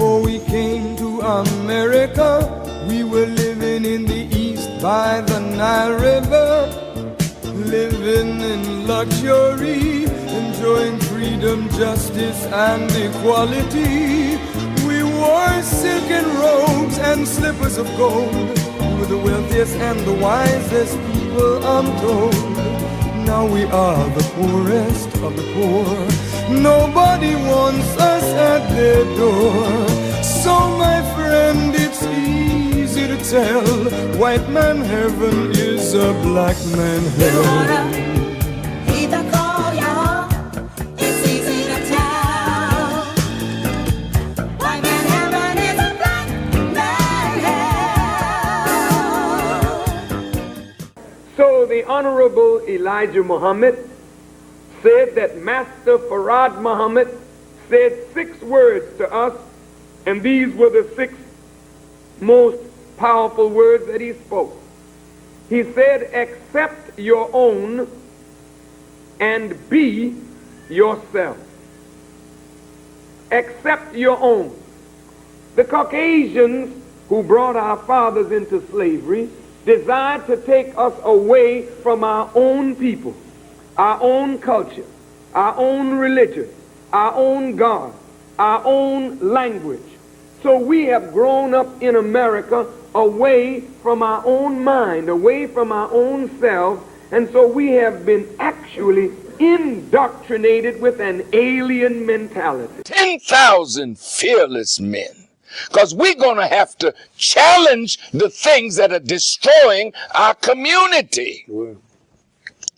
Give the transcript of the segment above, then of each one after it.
Before we came to America, we were living in the east by the Nile River, living in luxury, enjoying freedom, justice, and equality. We wore silken robes and slippers of gold. We were the wealthiest and the wisest people, I'm told. Now we are the poorest of the poor. Nobody wants us at their door. So my friend, it's easy to tell, white man heaven is a black man hell. Either call ya, it's easy to tell. White man heaven is a black man hell. So the Honorable Elijah Muhammad said that Master Farad Muhammad said 6 words to us, and these were the 6 most powerful words that he spoke. He said, accept your own and be yourself. Accept your own. The Caucasians who brought our fathers into slavery desired to take us away from our own people, our own culture, our own religion, our own God, our own language. So we have grown up in America away from our own mind, away from our own selves, and so we have been actually indoctrinated with an alien mentality. 10,000 fearless men, because we're going to have to challenge the things that are destroying our community.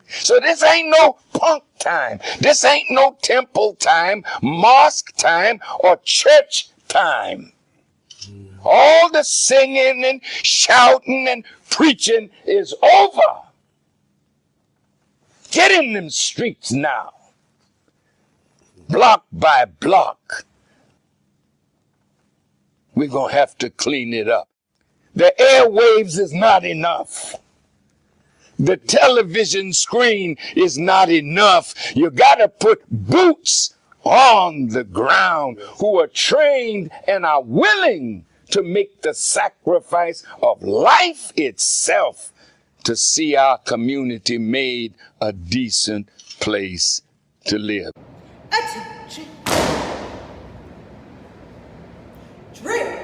So this ain't no punk time. This ain't no temple time, mosque time, or church time. All the singing and shouting and preaching is over. Get in them streets now. Block by block. We're going to have to clean it up. The airwaves is not enough. The television screen is not enough. You got to put boots on the ground who are trained and are willing to make the sacrifice of life itself to see our community made a decent place to live. Attention. Drill.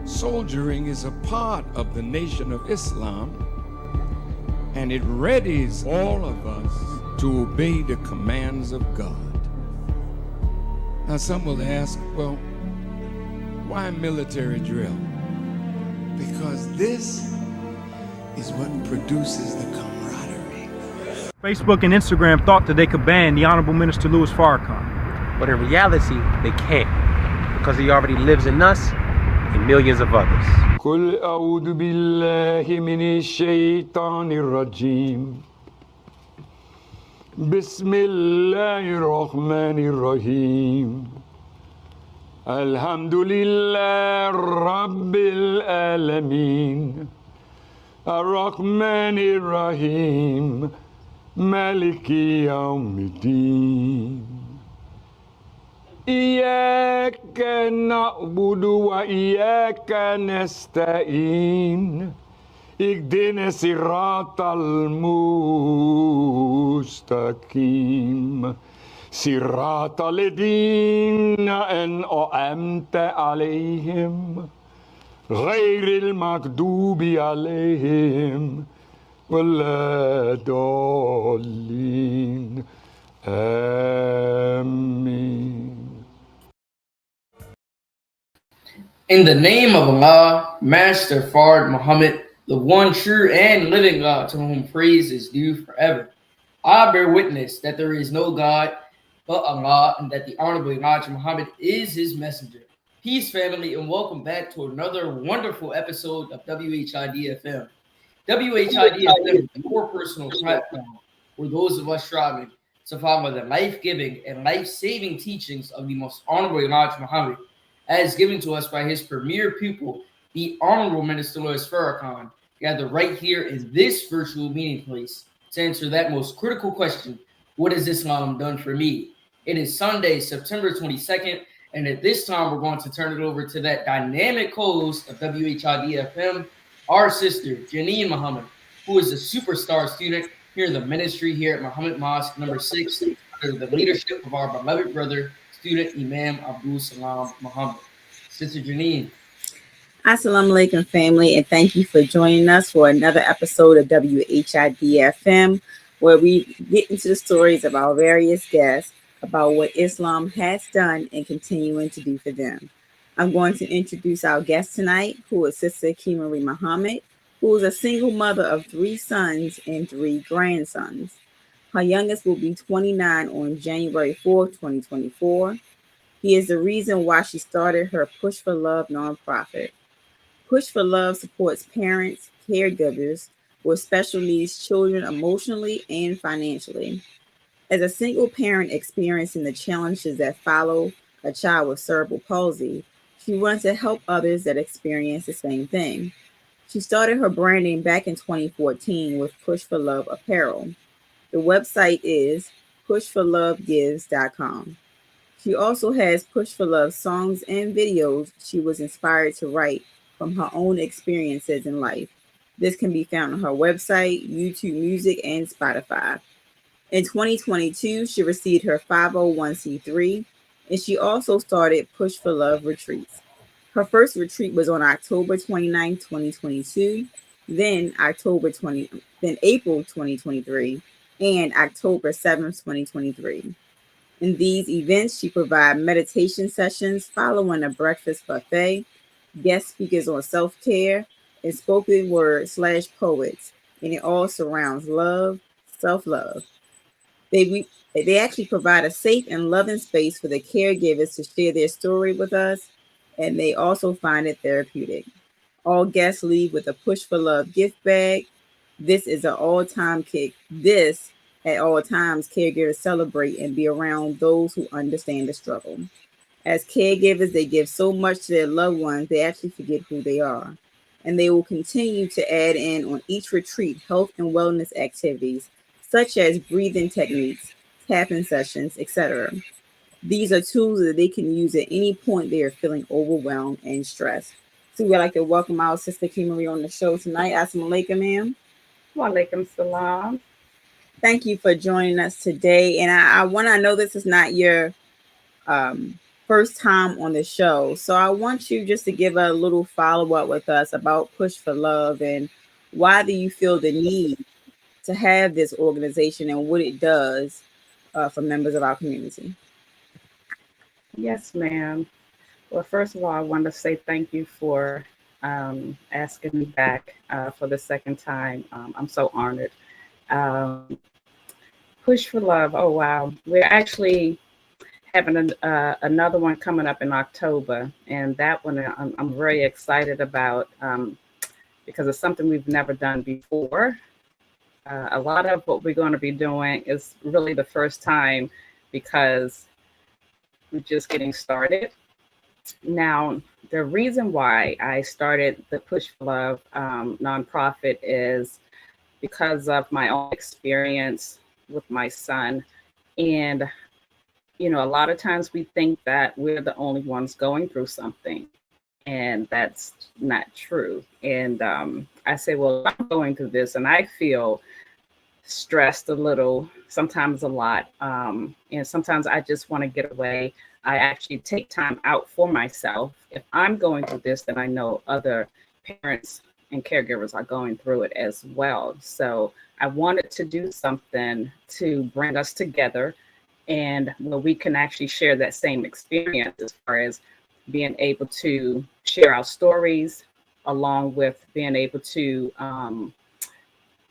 Soldiering is a part of the Nation of Islam, and it readies all of us to obey the commands of God. Now some will ask, well, why military drill? Because this is what produces the camaraderie. Facebook and Instagram thought that they could ban the Honorable Minister Louis Farrakhan. But in reality, they can't, because he already lives in us and millions of others. قل أعوذ بالله من الشيطان الرجيم بسم الله الرحمن الرحيم الحمد لله رب العالمين الرحمن الرحيم مالك يوم الدين إياك نعبد وإياك نستعين اهدنا الصراط المستقيم صراط الذين أنعمت عليهم غير المغضوب عليهم ولا الضالين آمين. In the name of Allah, Master Fard Muhammad, the one true and living God to whom praise is due forever. I bear witness that there is no God but Allah and that the Honorable Elijah Muhammad is his messenger. Peace, family, and welcome back to another wonderful episode of WHID-FM. WHID-FM is a more personal platform for those of us striving to follow the life-giving and life-saving teachings of the most Honorable Elijah Muhammad as given to us by his premier pupil, the Honorable Minister Louis Farrakhan, gathered right here in this virtual meeting place to answer that most critical question, what has Islam done for me? It is Sunday, September 22nd, and at this time, we're going to turn it over to that dynamic co-host of WHID-FM, our sister, Janine Muhammad, who is a superstar student here in the ministry here at Muhammad Mosque number 6, under the leadership of our beloved brother, student Imam Abdul Salam Muhammad. Sister Janine. Assalamu alaikum, family, and thank you for joining us for another episode of WHID-FM, where we get into the stories of our various guests about what Islam has done and continuing to do for them. I'm going to introduce our guest tonight, who is Sister Kimarie Muhammad, who is a single mother of 3 sons and 3 grandsons. Her youngest will be 29 on January 4th, 2024. He is the reason why she started her Push for Love nonprofit. Push for Love supports parents, caregivers with special needs children emotionally and financially. As a single parent experiencing the challenges that follow a child with cerebral palsy, she wants to help others that experience the same thing. She started her branding back in 2014 with Push for Love apparel. The website is pushforlovegives.com. She also has Push for Love songs and videos she was inspired to write from her own experiences in life. This can be found on her website, YouTube Music, and Spotify. In 2022, she received her 501c3, and she also started Push for Love retreats. Her first retreat was on October 29, 2022, then April 2023, and October 7th, 2023. In these events, she provides meditation sessions following a breakfast buffet, guest speakers on self-care, and spoken word / poets, and it all surrounds love, self-love. They actually provide a safe and loving space for the caregivers to share their story with us, and they also find it therapeutic. All guests leave with a Push for Love gift bag. This at all times, caregivers celebrate and be around those who understand the struggle. As caregivers, they give so much to their loved ones, they actually forget who they are. And they will continue to add in on each retreat health and wellness activities, such as breathing techniques, tapping sessions, etc. These are tools that they can use at any point they are feeling overwhelmed and stressed. So we'd like to welcome our sister Kimarie on the show tonight. Assalamu alaikum, ma'am. Wa alaikum salam. Thank you for joining us today. And I know this is not your first time on the show. So I want you just to give a little follow-up with us about Push for Love and why do you feel the need to have this organization and what it does for members of our community? Yes, ma'am. Well, first of all, I want to say thank you for asking me back for the second time. I'm so honored. Push for Love. Oh, wow. We're actually having another one coming up in October. And that one I'm very excited about because it's something we've never done before. A lot of what we're going to be doing is really the first time because we're just getting started. Now, the reason why I started the Push for Love nonprofit is because of my own experience with my son. And, you know, a lot of times we think that we're the only ones going through something, and that's not true. And I say, well, I'm going through this and I feel stressed a little, sometimes a lot. And sometimes I just want to get away. I actually take time out for myself. If I'm going through this, then I know other parents and caregivers are going through it as well. So I wanted to do something to bring us together and where we can actually share that same experience as far as being able to share our stories, along with being able to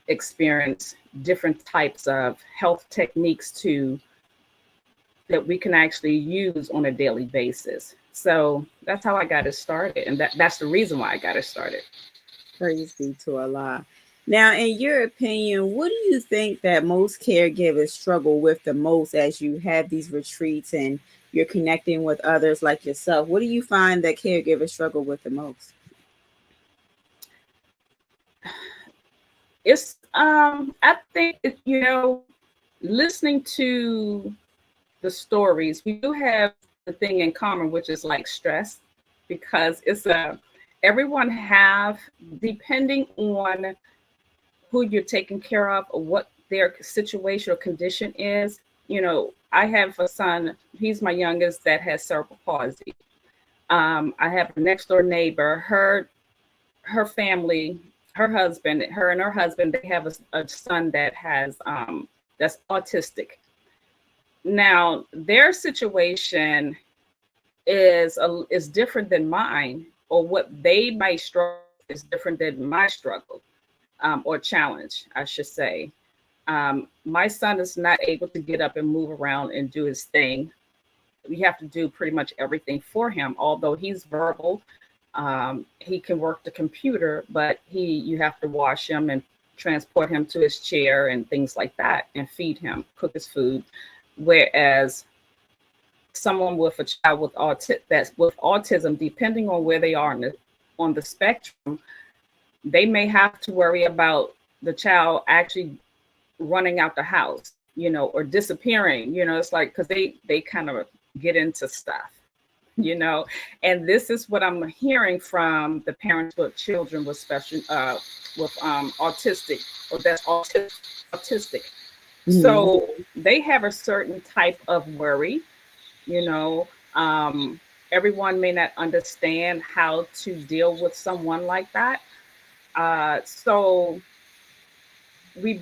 experience different types of health techniques that we can actually use on a daily basis. So that's how I got it started. And that's the reason why I got it started. Praise be to Allah. Now, in your opinion, what do you think that most caregivers struggle with the most as you have these retreats and you're connecting with others like yourself? What do you find that caregivers struggle with the most? It's I think listening to the stories, we do have the thing in common, which is like stress, because everyone have, depending on who you're taking care of or what their situation or condition is. I have a son, he's my youngest, that has cerebral palsy. I have a next door neighbor, her family, her and her husband, they have a son that has that's autistic. Now, their situation is different than mine, or what they might struggle is different than my struggle, or challenge, I should say. My son is not able to get up and move around and do his thing. We have to do pretty much everything for him. Although he's verbal, he can work the computer, but you have to wash him and transport him to his chair and things like that, and feed him, cook his food. Whereas someone with a child with autism, depending on where they are on the spectrum, they may have to worry about the child actually running out the house, or disappearing. It's like, because they kind of get into stuff, and this is what I'm hearing from the parents with children with special autistic, or that's autistic. Mm-hmm. So they have a certain type of worry. Everyone may not understand how to deal with someone like that. So we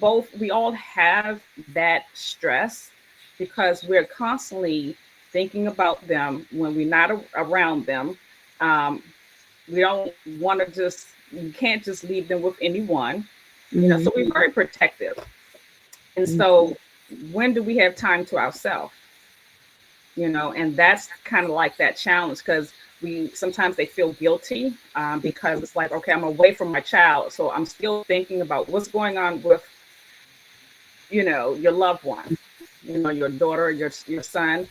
all have that stress, because we're constantly thinking about them when we're not around them. We don't want to you can't just leave them with anyone, Mm-hmm. So we're very protective. And so when do we have time to ourselves? And that's kind of like that challenge, because sometimes they feel guilty, because it's like, okay, I'm away from my child, so I'm still thinking about what's going on with, your loved one, your daughter, your son.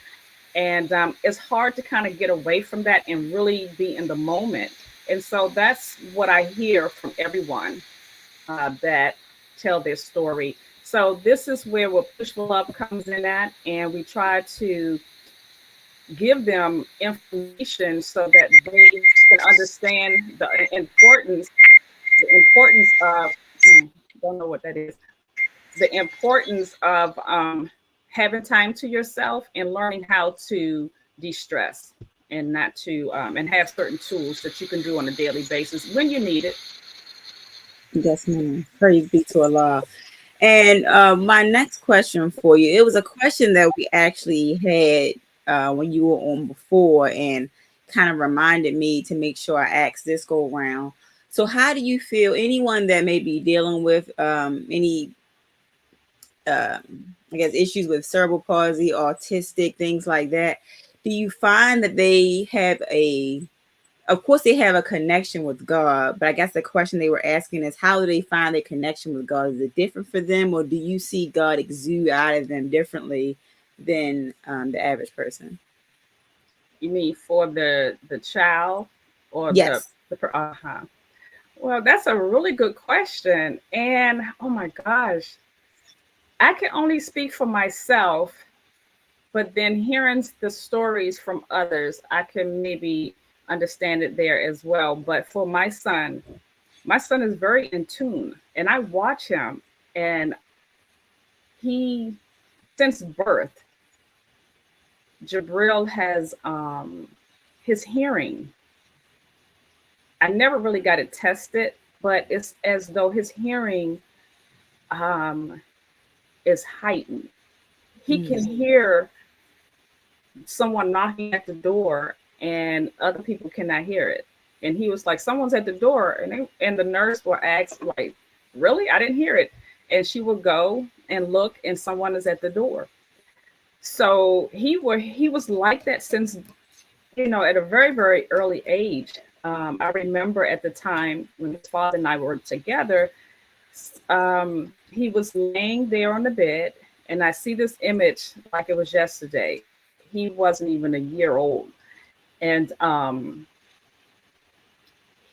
And it's hard to kind of get away from that and really be in the moment. And so that's what I hear from everyone that tell their story. So this is where Push for Love comes in at, and we try to give them information so that they can understand the importance of don't know what that is. The importance of having time to yourself and learning how to de-stress, and not to and have certain tools that you can do on a daily basis when you need it. Yes, ma'am. Praise be to Allah. And my next question for you, it was a question that we actually had when you were on before, and kind of reminded me to make sure I ask this go around. So how do you feel, anyone that may be dealing with any I guess issues with cerebral palsy, autistic, things like that, do you find that they have of course they have a connection with God, but I guess the question they were asking is, how do they find their connection with God? Is it different for them, or do you see God exude out of them differently than the average person? You mean for the child, or yes. Well, that's a really good question. And oh my gosh, I can only speak for myself, but then hearing the stories from others, I can maybe understand it there as well. But for my son is very in tune, and I watch him, and he, since birth, Jabril has his hearing. I never really got it tested, but it's as though his hearing is heightened. He can hear someone knocking at the door, and other people cannot hear it. And he was like, someone's at the door. And the nurse will ask, like, really? I didn't hear it. And she would go and look, and someone is at the door. So he was like that since, at a very, very early age. I remember at the time when his father and I were together, he was laying there on the bed, and I see this image like it was yesterday. He wasn't even a year old. And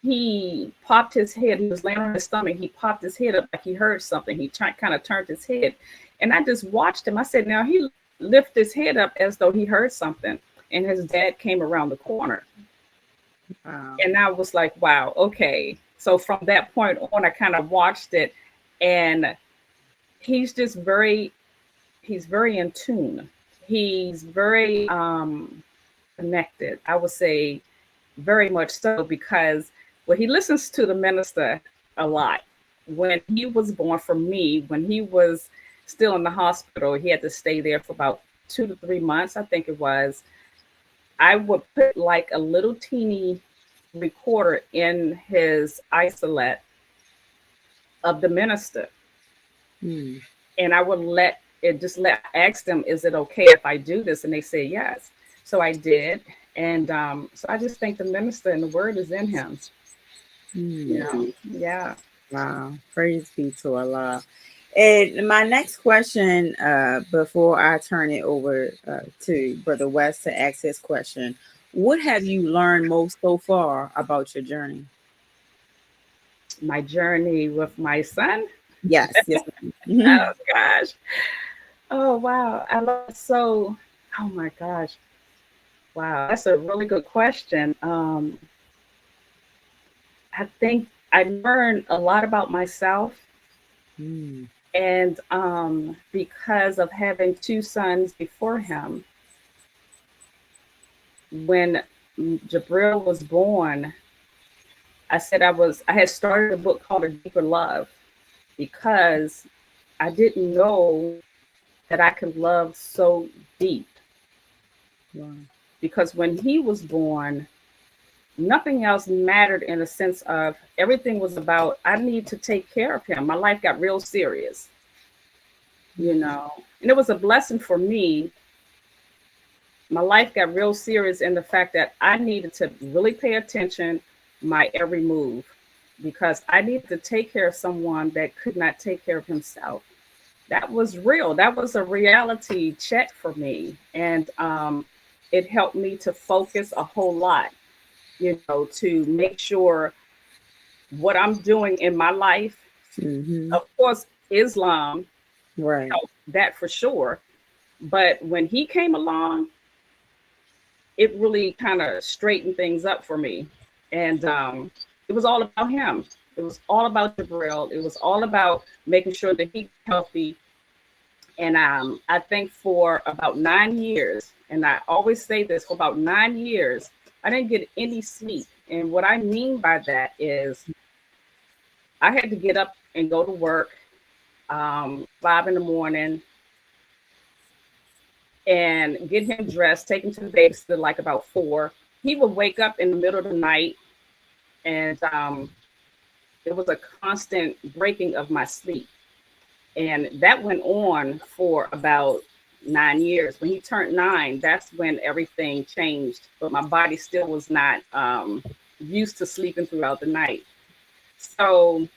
he popped his head. He was laying on his stomach. He popped his head up like he heard something. He kind of turned his head. And I just watched him. I said, now he lifted his head up as though he heard something. And his dad came around the corner. Wow. And I was like, wow, okay. So from that point on, I kind of watched it. And he's very in tune. He's very connected. I would say very much so, because he listens to the minister a lot. When he was born, for me, when he was still in the hospital, he had to stay there for about 2 to 3 months, I think it was. I would put like a little teeny recorder in his isolate of the minister. And I would ask them, is it okay if I do this? And they say yes. So I did. And so I just think the minister and the word is in him. Yeah. Wow. Praise be to Allah. And my next question, before I turn it over to Brother West to ask his question, what have you learned most so far about your journey? My journey with my son? Yes. Oh, gosh. Oh, wow. Oh, my gosh. Wow. That's a really good question. I think I learned a lot about myself. And because of having 2 sons before him, when Jabril was born, I said I had started a book called A Deeper Love, because I didn't know that I could love so deep. Wow. Because when he was born, nothing else mattered, in a sense of everything was about, I need to take care of him. My life got real serious, and it was a blessing for me. My life got real serious in the fact that I needed to really pay attention my every move, because I needed to take care of someone that could not take care of himself. That was real. That was a reality check for me. And it helped me to focus a whole lot, to make sure what I'm doing in my life. Of course, Islam, right, helped that for sure. But when he came along, it really kind of straightened things up for me. And it was all about him. It was all about Jabril. It was all about making sure that he's healthy. And I think for about 9 years, and I always say this, for about 9 years, I didn't get any sleep. And what I mean by that is I had to get up and go to work 5 in the morning and get him dressed, take him to the babysitter like about 4. He would wake up in the middle of the night, and it was a constant breaking of my sleep. And that went on for about 9 years. When he turned 9, that's when everything changed. But my body still was not used to sleeping throughout the night. So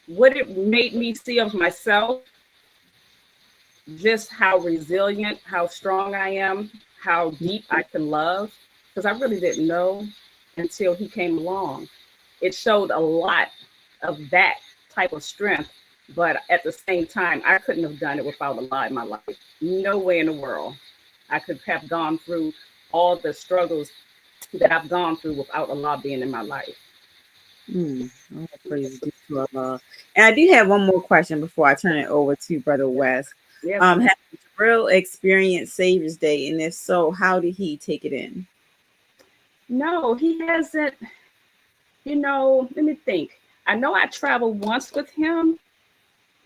what it made me see of myself, just how resilient, how strong I am, how deep I can love, because I really didn't know until he came along. It showed a lot of that type of strength, but at the same time, I couldn't have done it without Allah in my life. No way in the world I could have gone through all the struggles that I've gone through without Allah being in my life. Oh, praise be to Allah. And I do have one more question before I turn it over to Brother West. Yes. Has Jabril experienced Savior's Day? And if so, how did he take it in? No, he hasn't. Let me think. I know I traveled once with him,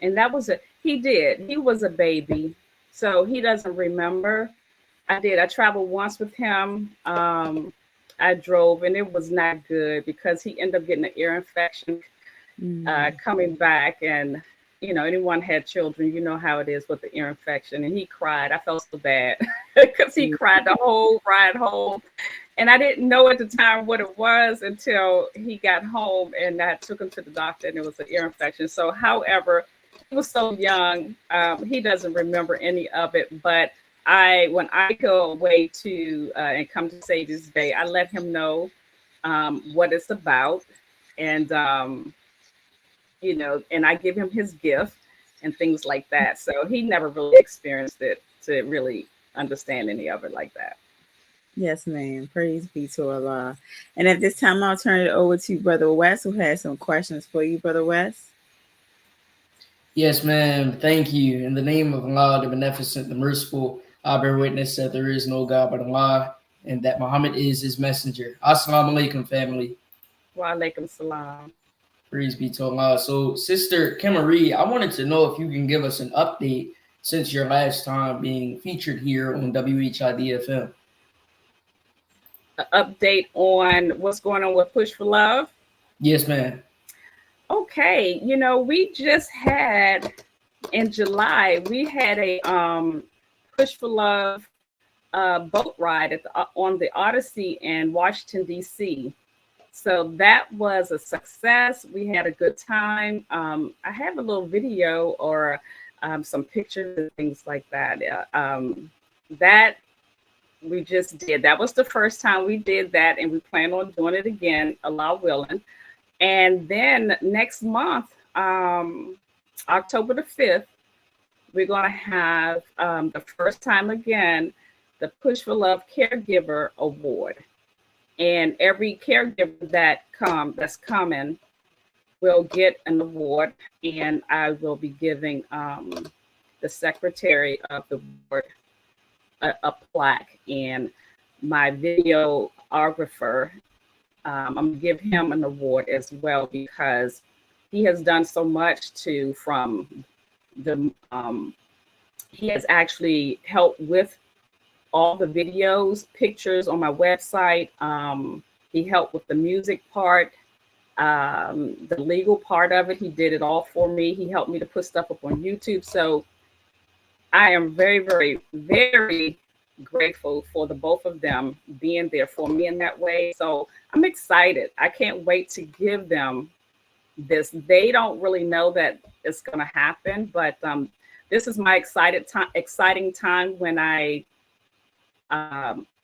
and that was he was a baby, so he doesn't remember. I did. I traveled once with him. I drove, and it was not good because he ended up getting an ear infection coming back. And, you know, anyone had children, you know how it is with the ear infection. And he cried. I felt so bad because he cried the whole ride home. And I didn't know at the time what it was until he got home, and I took him to the doctor, and it was an ear infection. So, however, he was so young, he doesn't remember any of it. But when I go away to and come to Savior's Day, I let him know what it's about, and you know, and I give him his gift and things like that. So he never really experienced it to really understand any of it like that. Yes, ma'am. Praise be to Allah. And at this time, I'll turn it over to Brother West, who has some questions for you, Brother West. Yes, ma'am. Thank you. In the name of Allah, the Beneficent, the Merciful, I bear witness that there is no God but Allah, and that Muhammad is his messenger. Assalamu alaikum, family. Wa alaikum salam. Praise be to Allah. So, Sister Kimarie, I wanted to know if you can give us an update since your last time being featured here on WHID-FM. An update on what's going on with Push for Love? Yes, ma'am. Okay, you know, we just had in July, we had a Push for Love boat ride on the Odyssey in Washington, D.C. So that was a success. We had a good time. I have a little video or some pictures and things like that. That we just did. That was the first time we did that, and we plan on doing it again, Allah willing. And then next month, October the 5th, we're going to have the first time again, the Push for Love Caregiver Award. And every caregiver that's coming will get an award, and I will be giving the secretary of the board a plaque, and my videographer, I'm going to give him an award as well, because he has done so much he has actually helped with all the videos, pictures on my website. He helped with the music part, the legal part of it. He did it all for me. He helped me to put stuff up on YouTube. So I am very, very, very grateful for the both of them being there for me in that way. So I'm excited. I can't wait to give them this. They don't really know that it's going to happen, but this is my exciting time when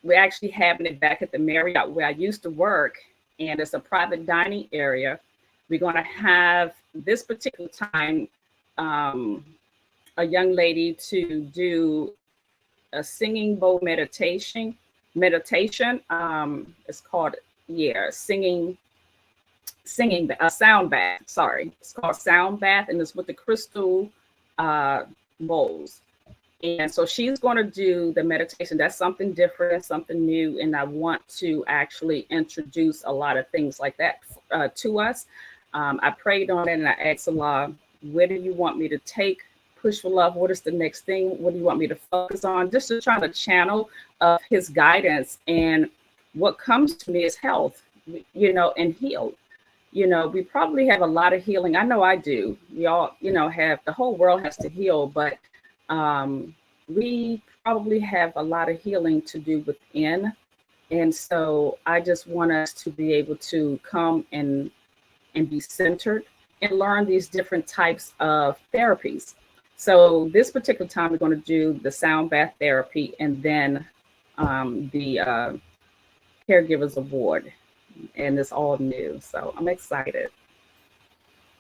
we're actually having it back at the Marriott where I used to work, and it's a private dining area. We're going to have this particular time a young lady to do a singing bowl meditation. It's called singing a sound bath. Sorry, it's called sound bath, and it's with the crystal bowls. And so she's going to do the meditation. That's something different, something new, and I want to actually introduce a lot of things like that to us. I prayed on it, and I asked Allah, where do you want me to take Push for Love? What is the next thing? What do you want me to focus on? Just to try to channel his guidance. And what comes to me is health, you know, and heal. You know, we probably have a lot of healing. I know I do. We all, you know, the whole world has to heal, but we probably have a lot of healing to do within. And so I just want us to be able to come and be centered and learn these different types of therapies. So this particular time, we're going to do the sound bath therapy, and then the Caregivers Award, and it's all new. So I'm excited.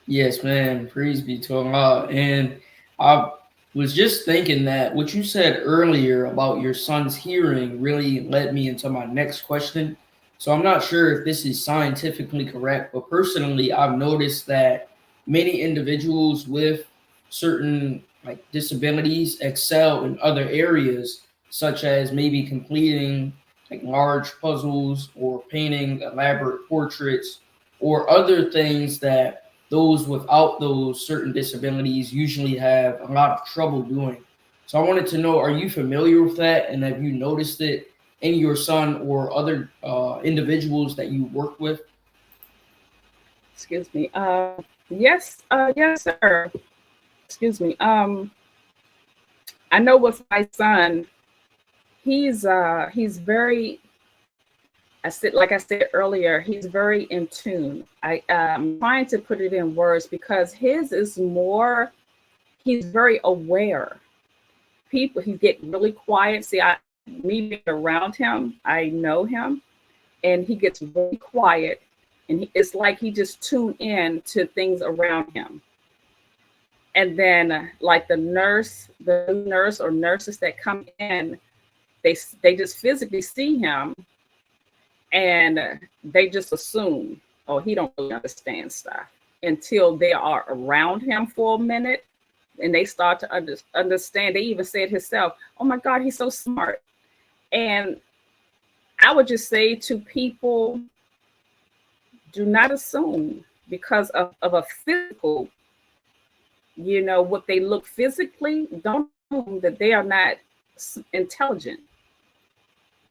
Yes, man. Praise be to Allah. And I was just thinking that what you said earlier about your son's hearing really led me into my next question. So I'm not sure if this is scientifically correct, but personally, I've noticed that many individuals with certain disabilities excel in other areas, such as maybe completing large puzzles or painting elaborate portraits or other things that those without those certain disabilities usually have a lot of trouble doing. So I wanted to know, are you familiar with that? And have you noticed it in your son or other individuals that you work with? Excuse me. Yes, yes, sir. Excuse me. I know with my son, he's very, like I said earlier, he's very in tune. I'm trying to put it in words because his is more, he's very aware. People, he get really quiet. See, me being around him, I know him, and he gets really quiet, and it's like he just tuned in to things around him. And then, like the nurse or nurses that come in, they just physically see him, and they just assume, oh, he don't really understand stuff, until they are around him for a minute, and they start to understand. They even said himself, oh my God, he's so smart. And I would just say to people, do not assume because of a physical, what they look physically, don't assume that they are not intelligent.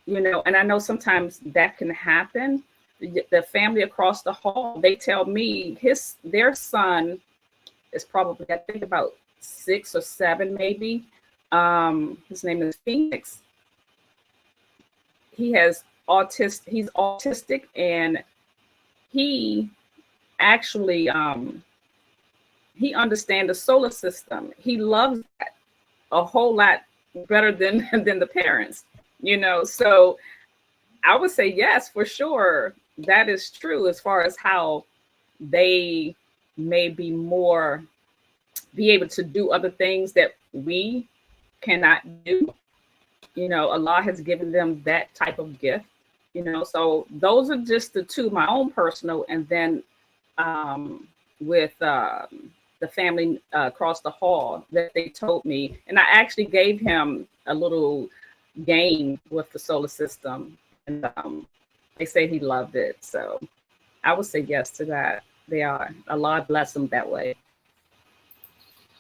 And I know sometimes that can happen. The family across the hall, they tell me their son is probably, I think, about 6 or 7, maybe. His name is Phoenix. He's autistic, and he actually he understands the solar system. He loves that a whole lot better than the parents, So I would say yes, for sure. That is true as far as how they may be able to do other things that we cannot do. Allah has given them that type of gift, so those are just the two, my own personal, and then with the family across the hall that they told me, and I actually gave him a little game with the solar system, and they say he loved it. So I would say yes to that. They are. Allah bless them that way.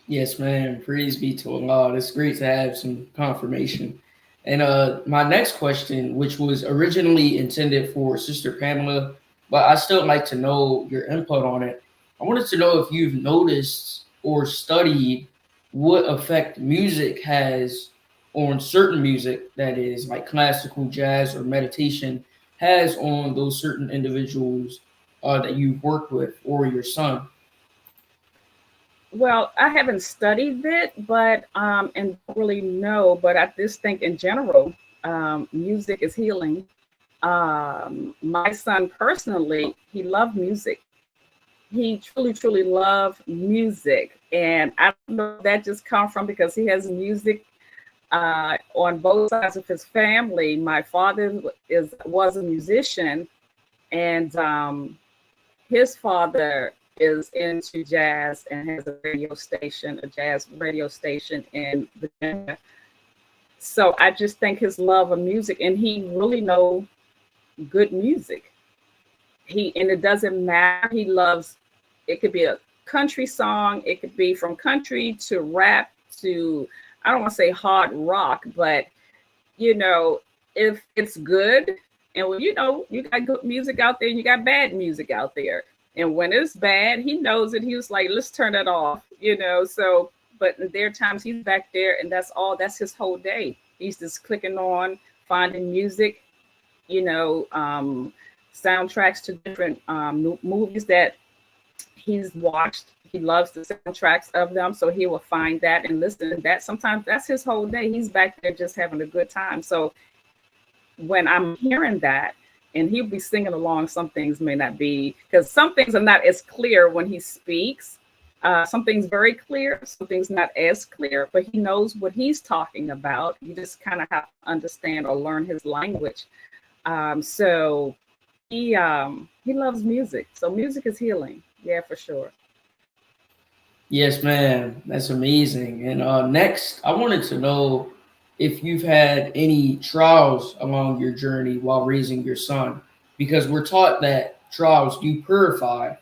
Yes, man. Praise be to Allah. It's great to have some confirmation. And my next question, which was originally intended for Sister Pamela, but I still like to know your input on it. I wanted to know if you've noticed or studied what effect music has on certain music, that is like classical, jazz, or meditation, has on those certain individuals that you've worked with, or your son. Well, I haven't studied it, but and don't really know, but I just think in general, music is healing. My son personally, he loved music. He truly, truly loved music. And I don't know if that just come from because he has music on both sides of his family. My father was a musician, and his father is into jazz and has a jazz radio station in Virginia. So I just think his love of music, and he really knows good music. And it doesn't matter. He loves, it could be a country song. It could be from country to rap to, I don't want to say hard rock, but if it's good, and you got good music out there, and you got bad music out there. And when it's bad, he knows it. He was like, let's turn it off, So, but there are times he's back there, and that's his whole day. He's just clicking on, finding music, soundtracks to different movies that he's watched. He loves the soundtracks of them. So he will find that and listen to that. Sometimes that's his whole day. He's back there just having a good time. So when I'm hearing that, and he'll be singing along, some things may not be, because some things are not as clear when he speaks. Some things very clear, some things not as clear, but he knows what he's talking about. You just kind of have to understand or learn his language. So he loves music. So music is healing. Yeah, for sure. Yes, ma'am. That's amazing. And next, I wanted to know if you've had any trials along your journey while raising your son, because we're taught that trials do purify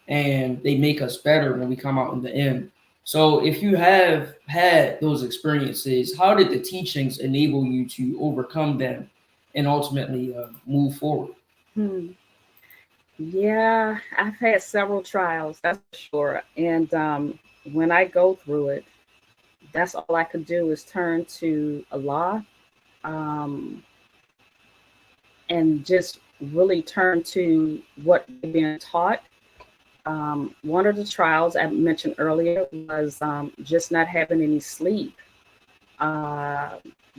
and they make us better when we come out in the end. So if you have had those experiences, how did the teachings enable you to overcome them and ultimately move forward? Hmm. Yeah, I've had several trials, that's for sure. And when I go through it, that's all I could do is turn to Allah, um, and just really turn to what we've been taught. One of the trials I mentioned earlier was just not having any sleep. Uh,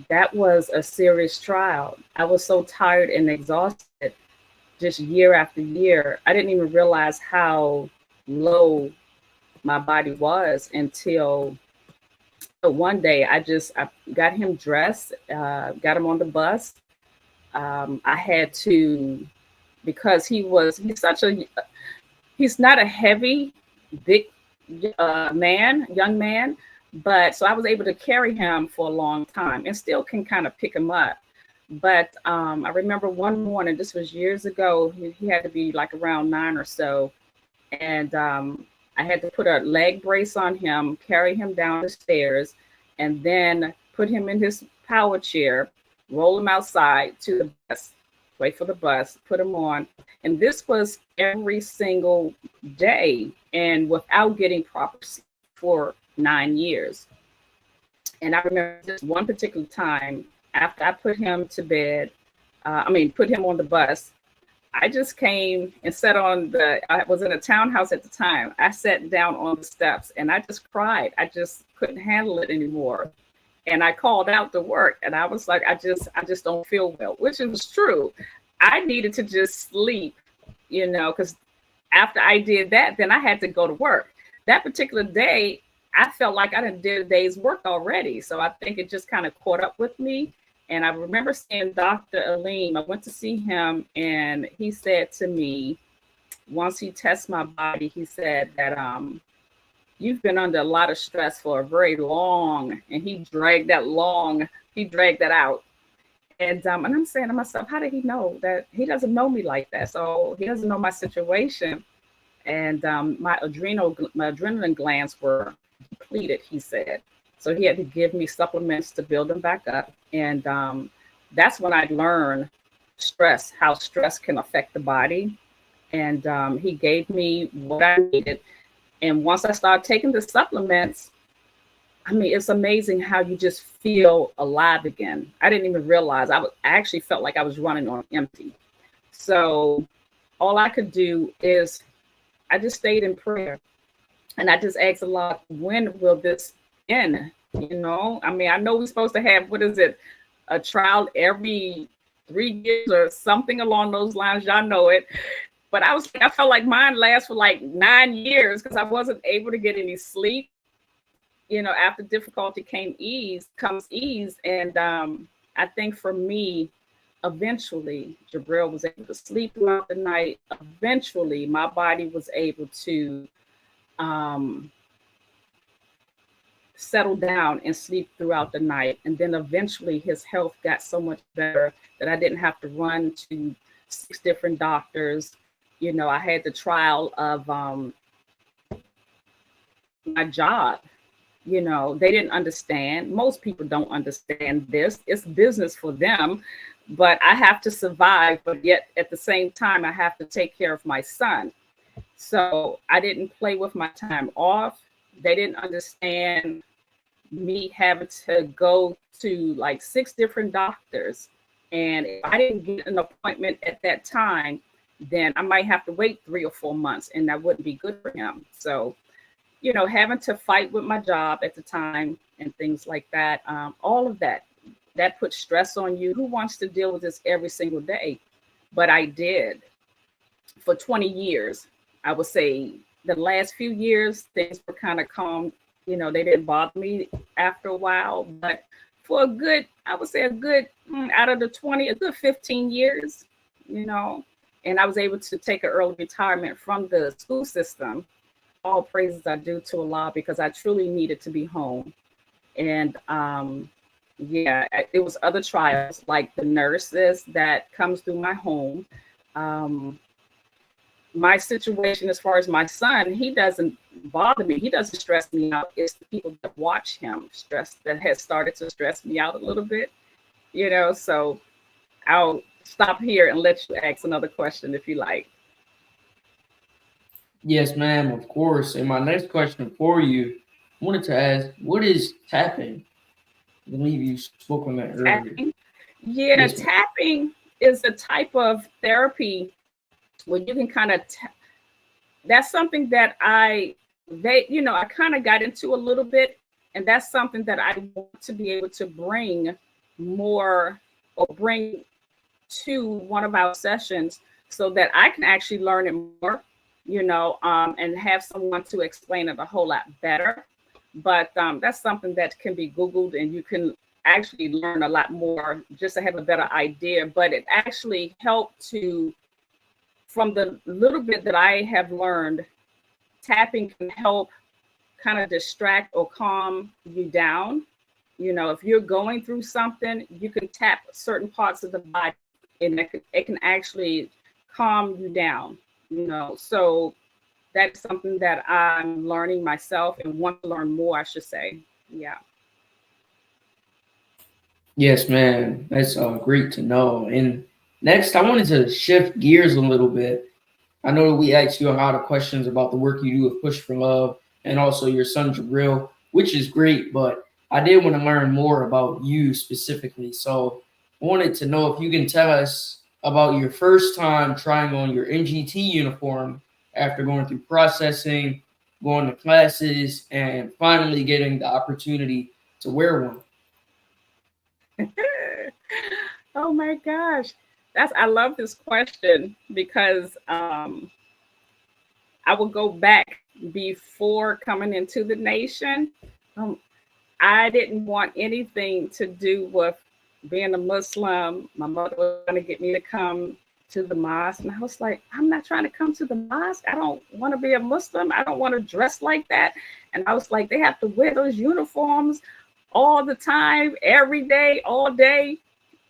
that was a serious trial. I was so tired and exhausted just year after year. I didn't even realize how low my body was until one day I got him dressed, got him on the bus. I had to, because he's not a heavy, big young man, but so I was able to carry him for a long time and still can kind of pick him up. But I remember one morning, this was years ago, he had to be like around 9 or so. And I had to put a leg brace on him, carry him down the stairs, and then put him in his power chair, roll him outside to the bus, wait for the bus, put him on. And this was every single day and without getting proper sleep for 9 years. And I remember this one particular time after I put him to bed, put him on the bus, I just came and sat I was in a townhouse at the time. I sat down on the steps and I just cried. I just couldn't handle it anymore. And I called out to work and I was like, I just don't feel well, which was true. I needed to just sleep, because after I did that, then I had to go to work. That particular day, I felt like I done did a day's work already. So I think it just kind of caught up with me. And I remember seeing Dr. Aleem. I went to see him and he said to me, once he tested my body, he said that you've been under a lot of stress for a very long, and he dragged that out. And I'm saying to myself, how did he know that? He doesn't know me like that. So he doesn't know my situation. And my adrenaline glands were depleted, he said. So he had to give me supplements to build them back up. And that's when I learned how stress can affect the body. And he gave me what I needed. And once I started taking the supplements, it's amazing how you just feel alive again. I didn't even realize I actually felt like I was running on empty. So all I could do is I just stayed in prayer. And I just asked Allah, when will this end? I know we're supposed to have, a trial every 3 years or something along those lines. Y'all know it. But I felt like mine lasts for like 9 years because I wasn't able to get any sleep. After difficulty comes ease. And I think for me, eventually, Jabril was able to sleep throughout the night. Eventually, my body was able to settle down and sleep throughout the night. And then eventually his health got so much better that I didn't have to run to 6 different doctors. I had the trial of my job. They didn't understand. Most people don't understand this. It's business for them, but I have to survive. But yet at the same time, I have to take care of my son. So I didn't play with my time off. They didn't understand me having to go to like 6 different doctors. And if I didn't get an appointment at that time, then I might have to wait 3 or 4 months, and that wouldn't be good for him. So, having to fight with my job at the time and things like that, all of that puts stress on you. Who wants to deal with this every single day? But I did for 20 years. I would say the last few years, things were kind of calm. They didn't bother me after a while, but for a good out of the 20, a good 15 years, and I was able to take an early retirement from the school system. All praises I do to Allah, because I truly needed to be home. And it was other trials like the nurses that comes through my home. my situation as far as my son, he doesn't bother me. He doesn't stress me out. It's the people that watch him that has started to stress me out a little bit, so I'll stop here and let you ask another question if you like. Yes, ma'am, of course. And my next question for you, I wanted to ask, what is tapping? I believe you spoke on that earlier. Tapping? Yeah, Yes, ma'am. tapping is a type of therapy where you can kind of, that's something that I kind of got into a little bit. And that's something that I want to be able to bring more or bring to one of our sessions so that I can actually learn it more, and have someone to explain it a whole lot better. But that's something that can be Googled and you can actually learn a lot more just to have a better idea. But it actually helped from the little bit that I have learned, tapping can help kind of distract or calm you down. If you're going through something, you can tap certain parts of the body and it can actually calm you down, So that's something that I'm learning myself and want to learn more, I should say. Yeah. Yes, ma'am. That's great to know. And next, I wanted to shift gears a little bit. I know we asked you a lot of questions about the work you do with Push for Love and also your son Jabril, which is great, but I did want to learn more about you specifically. So I wanted to know if you can tell us about your first time trying on your NGT uniform after going through processing, going to classes, and finally getting the opportunity to wear one. Oh my gosh. I love this question because I will go back before coming into the nation. I didn't want anything to do with being a Muslim. My mother was trying to get me to come to the mosque. And I was like, I'm not trying to come to the mosque. I don't want to be a Muslim. I don't want to dress like that. And I was like, they have to wear those uniforms all the time, every day, all day.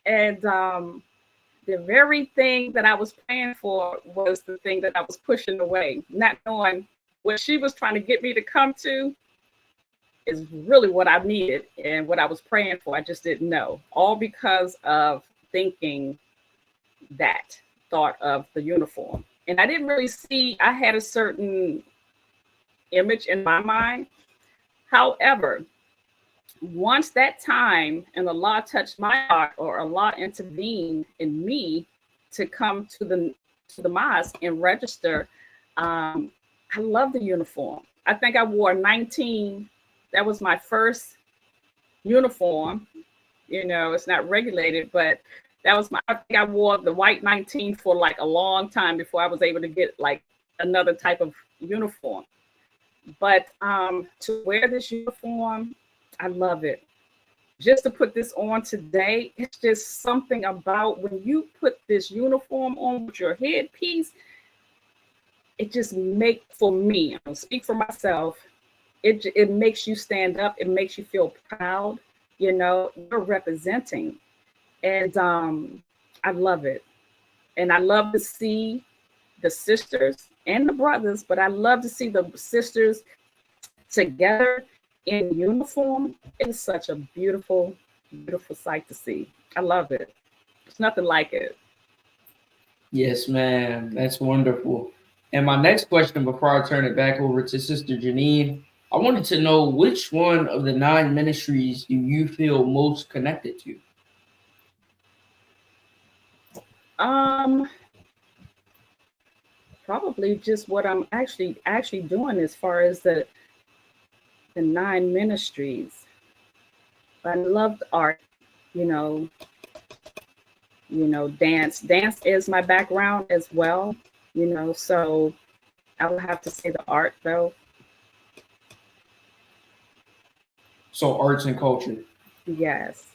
And the very thing that I was praying for was the thing that I was pushing away, not knowing what she was trying to get me to come to is really what I needed and what I was praying for. I just didn't know, all because of thinking that thought of the uniform. And I didn't really see, I had a certain image in my mind. However, once that time and Allah touched my heart, or Allah intervened in me to come to the mosque and register, I love the uniform. I think I wore 19. That was my first uniform. It's not regulated, but I think I wore the white 19 for like a long time before I was able to get like another type of uniform. But to wear this uniform, I love it. Just to put this on today, it's just something about when you put this uniform on with your headpiece, it just for me, I'll speak for myself, it makes you stand up. It makes you feel proud. You're representing. And I love it. And I love to see the sisters and the brothers, but I love to see the sisters together in uniform. It's such a beautiful, beautiful sight to see. I love it. There's nothing like it. Yes, ma'am. That's wonderful. And my next question before I turn it back over to Sister Janine, I wanted to know, which one of the 9 ministries do you feel most connected to? Probably just what I'm actually doing as far as the 9 ministries. I loved art, dance. Dance is my background as well, so I would have to say the art though. So arts and culture. Yes.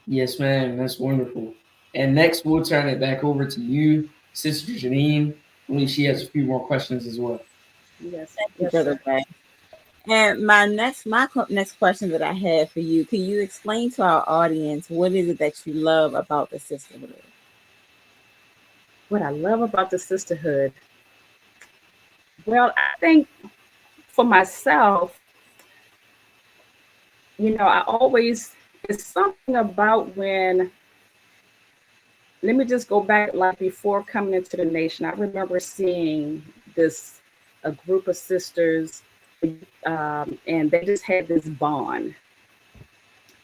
Yes, ma'am. That's wonderful. And next, we'll turn it back over to you, Sister Janine. I believe she has a few more questions as well. Yes. Thank you, Brother Ray. And my next question that I have for you, can you explain to our audience what is it that you love about the sisterhood? What I love about the sisterhood, Well, I think for myself, I always, it's something about when, let me just go back, like before coming into the nation, I remember seeing a group of sisters, and they just had this bond.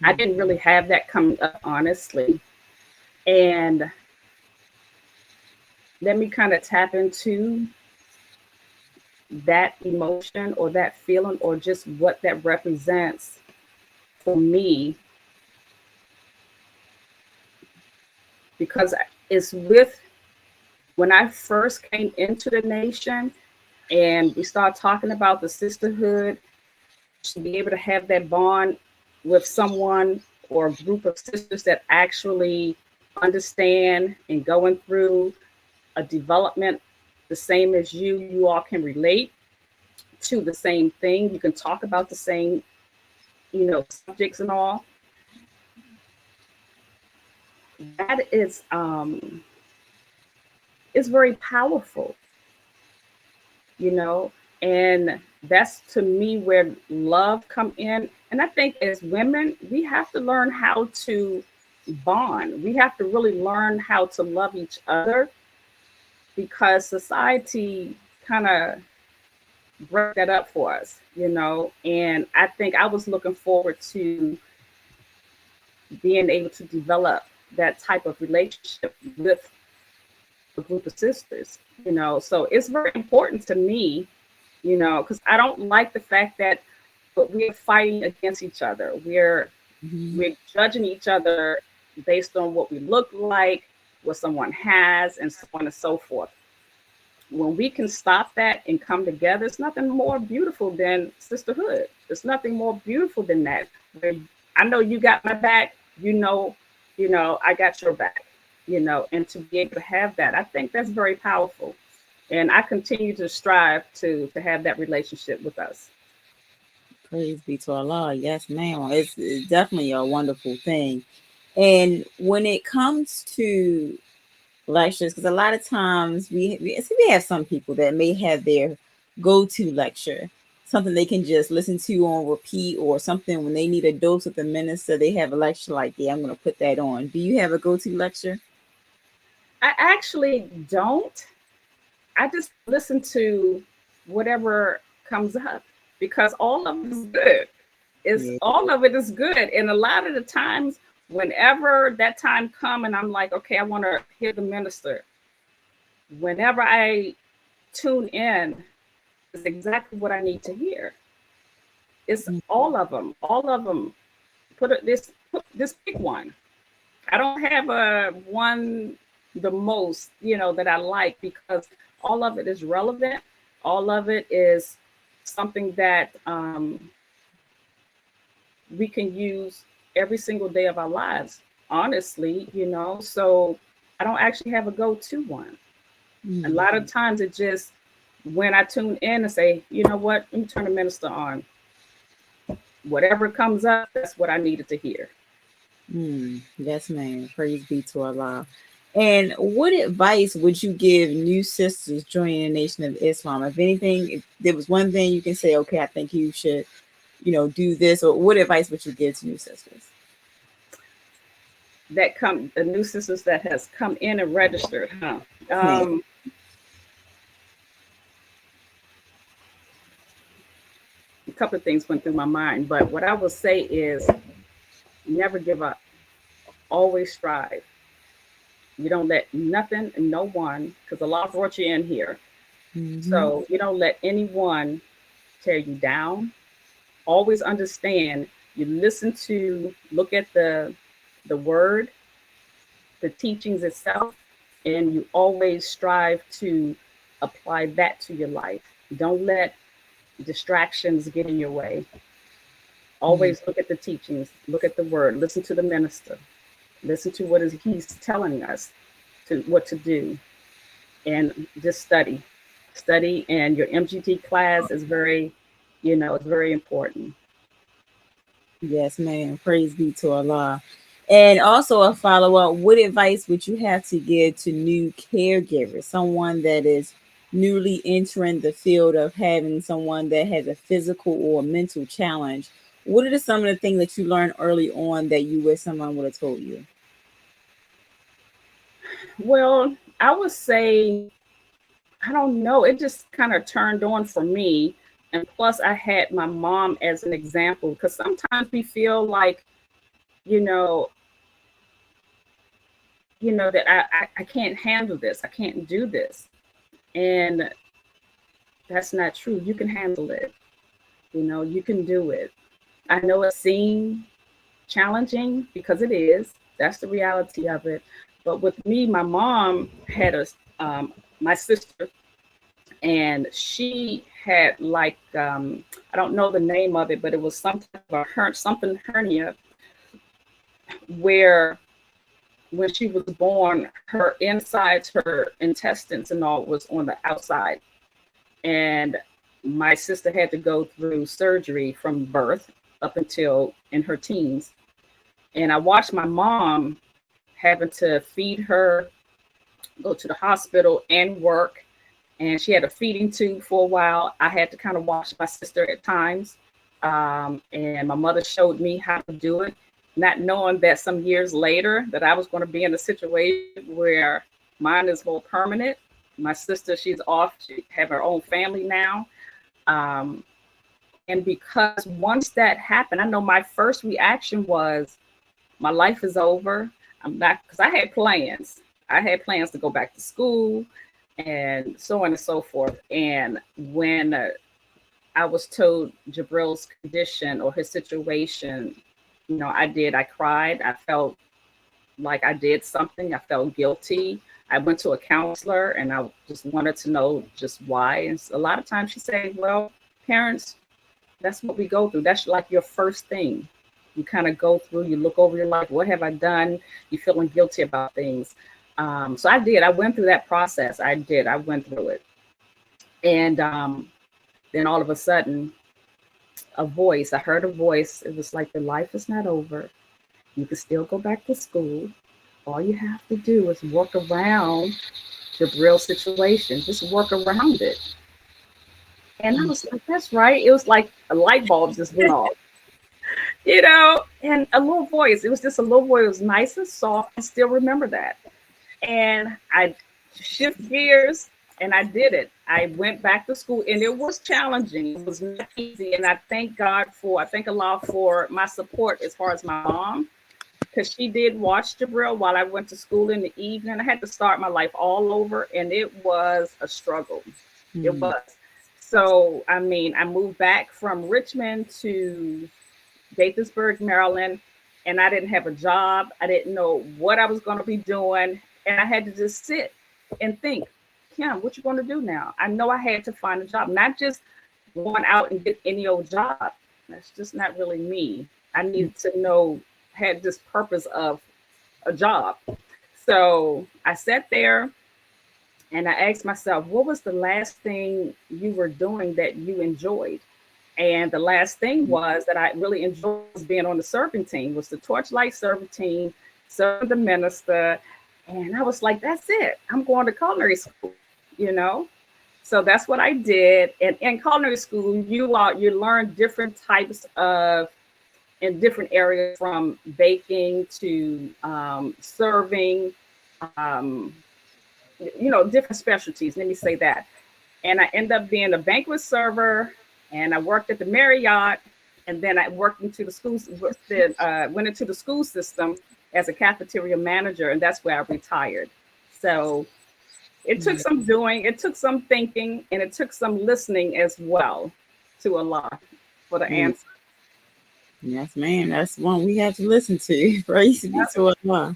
I didn't really have that coming up, honestly. And let me kind of tap into that emotion or that feeling or just what that represents for me, because it's with when I first came into the nation and we started talking about the sisterhood, to be able to have that bond with someone or a group of sisters that actually understand and going through a development the same as you all can relate to the same thing. You can talk about the same, subjects and all. That is very powerful, and that's to me where love come in. And I think as women, we have to learn how to bond. We have to really learn how to love each other, because society kind of break that up for us, and I think I was looking forward to being able to develop that type of relationship with a group of sisters, so it's very important to me, because I don't like the fact that we're fighting against each other. We're judging each other based on what we look like, what someone has, and so on and so forth. When we can stop that and come together, it's nothing more beautiful than sisterhood. It's nothing more beautiful than that. I know you got my back, I got your back, and to be able to have that, I think that's very powerful. And I continue to strive to have that relationship with us. Praise be to Allah. Yes, ma'am. It's definitely a wonderful thing. And when it comes to lectures, because a lot of times we have some people that may have their go-to lecture, something they can just listen to on repeat, or something when they need a dose of the minister, they have a lecture like, yeah, I'm going to put that on. Do you have a go-to lecture? I actually don't. I just listen to whatever comes up, because all of it is good. All of it is good. And a lot of the times, whenever that time come and I'm like, okay, I want to hear the minister, whenever I tune in, it's exactly what I need to hear. It's all of them. This big one. I don't have the most, that I like, because all of it is relevant. All of it is something that we can use every single day of our lives, honestly, so I don't actually have a go-to one. A lot of times it just, when I tune in and say, you know what, let me turn the minister on. Whatever comes up, that's what I needed to hear. Yes, ma'am. Praise be to Allah. And what advice would you give new sisters joining the Nation of Islam? If anything, if there was one thing you can say, okay, I think you should, do this, or what advice would you give to new sisters? The new sisters that has come in and registered, huh? A couple of things went through my mind, but what I will say is never give up. Always strive. You don't let nothing and no one, because Allah brought you in here. So you don't let anyone tear you down. Always understand, you look at the word, the teachings itself, and you always strive to apply that to your life. Don't let distractions get in your way. Always look at the teachings, look at the word, listen to the minister, listen to he's telling us what to do, and just study. And your MGT class is very, it's very important. Yes, ma'am. Praise be to Allah. And also a follow-up, what advice would you have to give to new caregivers, someone that is newly entering the field of having someone that has a physical or mental challenge, what are some of the things that you learned early on that you wish someone would have told you? Well, I would say, I don't know, it just kind of turned on for me. And plus, I had my mom as an example, because sometimes we feel like, you know, that I can't handle this, I can't do this. And that's not true. You can handle it. You can do it. I know it seems challenging because it is. That's the reality of it. But with me, my mom had my sister, and she had like I don't know the name of it, but it was something hernia, where when she was born, her insides, her intestines and all was on the outside. And my sister had to go through surgery from birth up until in her teens. And I watched my mom having to feed her, go to the hospital and work. And she had a feeding tube for a while. I had to kind of watch my sister at times. And my mother showed me how to do it, not knowing that some years later that I was going to be in a situation where mine is more permanent. My sister, she's off, she have her own family now. And because once that happened, I know my first reaction was, my life is over. I'm not, because I had plans. I had plans to go back to school and so on and so forth. And when I was told Jabril's condition or his situation, I cried. I felt like I did something. I felt guilty. I went to a counselor and I just wanted to know just why. And a lot of times she said, well, parents, that's what we go through. That's like your first thing. You kind of go through, you look over your life. What have I done? You're feeling guilty about things. So I did. I went through that process. I went through it. And then all of a sudden, I heard a voice. It was like, the life is not over. You can still go back to school. All you have to do is work around the real situation. Just work around it. And I was like, that's right. It was like a light bulb just went off. And a little voice. It was just a little voice. It was nice and soft. I still remember that. And I shift gears and I did it. I went back to school and it was challenging. It was not easy. And I thank Allah for my support as far as my mom, because she did watch Jabril while I went to school in the evening. I had to start my life all over and it was a struggle. Mm-hmm. It was. So, I moved back from Richmond to Gaithersburg, Maryland, and I didn't have a job. I didn't know what I was going to be doing. And I had to just sit and think, Kim, what you going to do now? I know I had to find a job, not just going out and get any old job. That's just not really me. I needed to had this purpose of a job. So I sat there and I asked myself, what was the last thing you were doing that you enjoyed? And the last thing was that I really enjoyed was being on the serving team, was the Torchlight serving team, serving the minister. And I was like, that's it. I'm going to culinary school, So that's what I did. And in culinary school, you learn different types of, in different areas, from baking to serving, different specialties. Let me say that. And I ended up being a banquet server. And I worked at the Marriott, and then I worked into the schools. Went into the school system as a cafeteria manager, and that's where I retired. So it took some doing, it took some thinking, and it took some listening as well to Allah for the answer. Yes, ma'am. That's one we have to listen to. Praise be to Allah.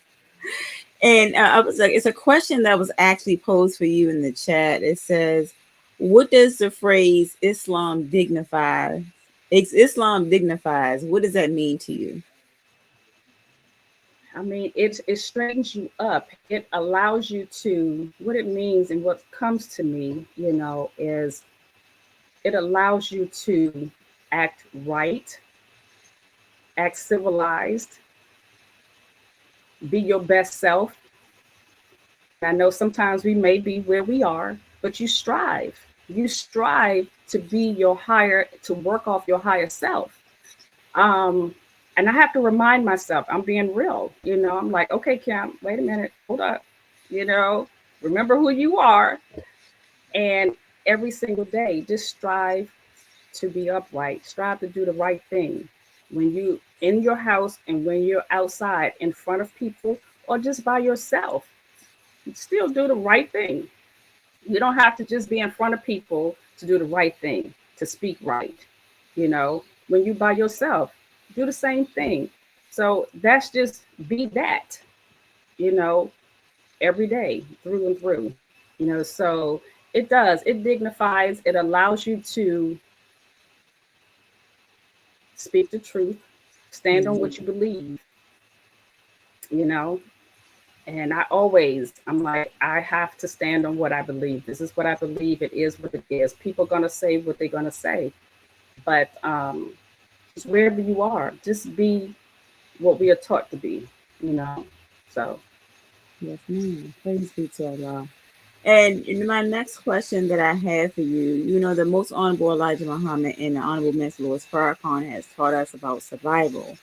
And I was like, it's a question that was actually posed for you in the chat. It says, what does the phrase Islam dignifies? What does that mean to you? It straightens you up. It allows you to, what it means and what comes to me, is it allows you to act right, act civilized, be your best self. I know sometimes we may be where we are, but you strive. You strive to be to work off your higher self. And I have to remind myself, I'm being real. I'm like, okay, Kim, wait a minute, hold up. Remember who you are. And every single day, just strive to be upright, strive to do the right thing. When you in your house and when you're outside in front of people or just by yourself, still do the right thing. You don't have to just be in front of people to do the right thing, to speak right. When you by yourself, do the same thing. So that's just be that, every day through and through. So it dignifies, it allows you to speak the truth, stand on what you believe, and I'm like, I have to stand on what I believe. This is what I believe. It is what it is. People are going to say what they're going to say. But just wherever you are, just be what we are taught to be, So. Yes, ma'am. Praise be to Allah. And my next question that I have for you, the most honorable Elijah Muhammad and the honorable Minister Louis Farrakhan has taught us about survival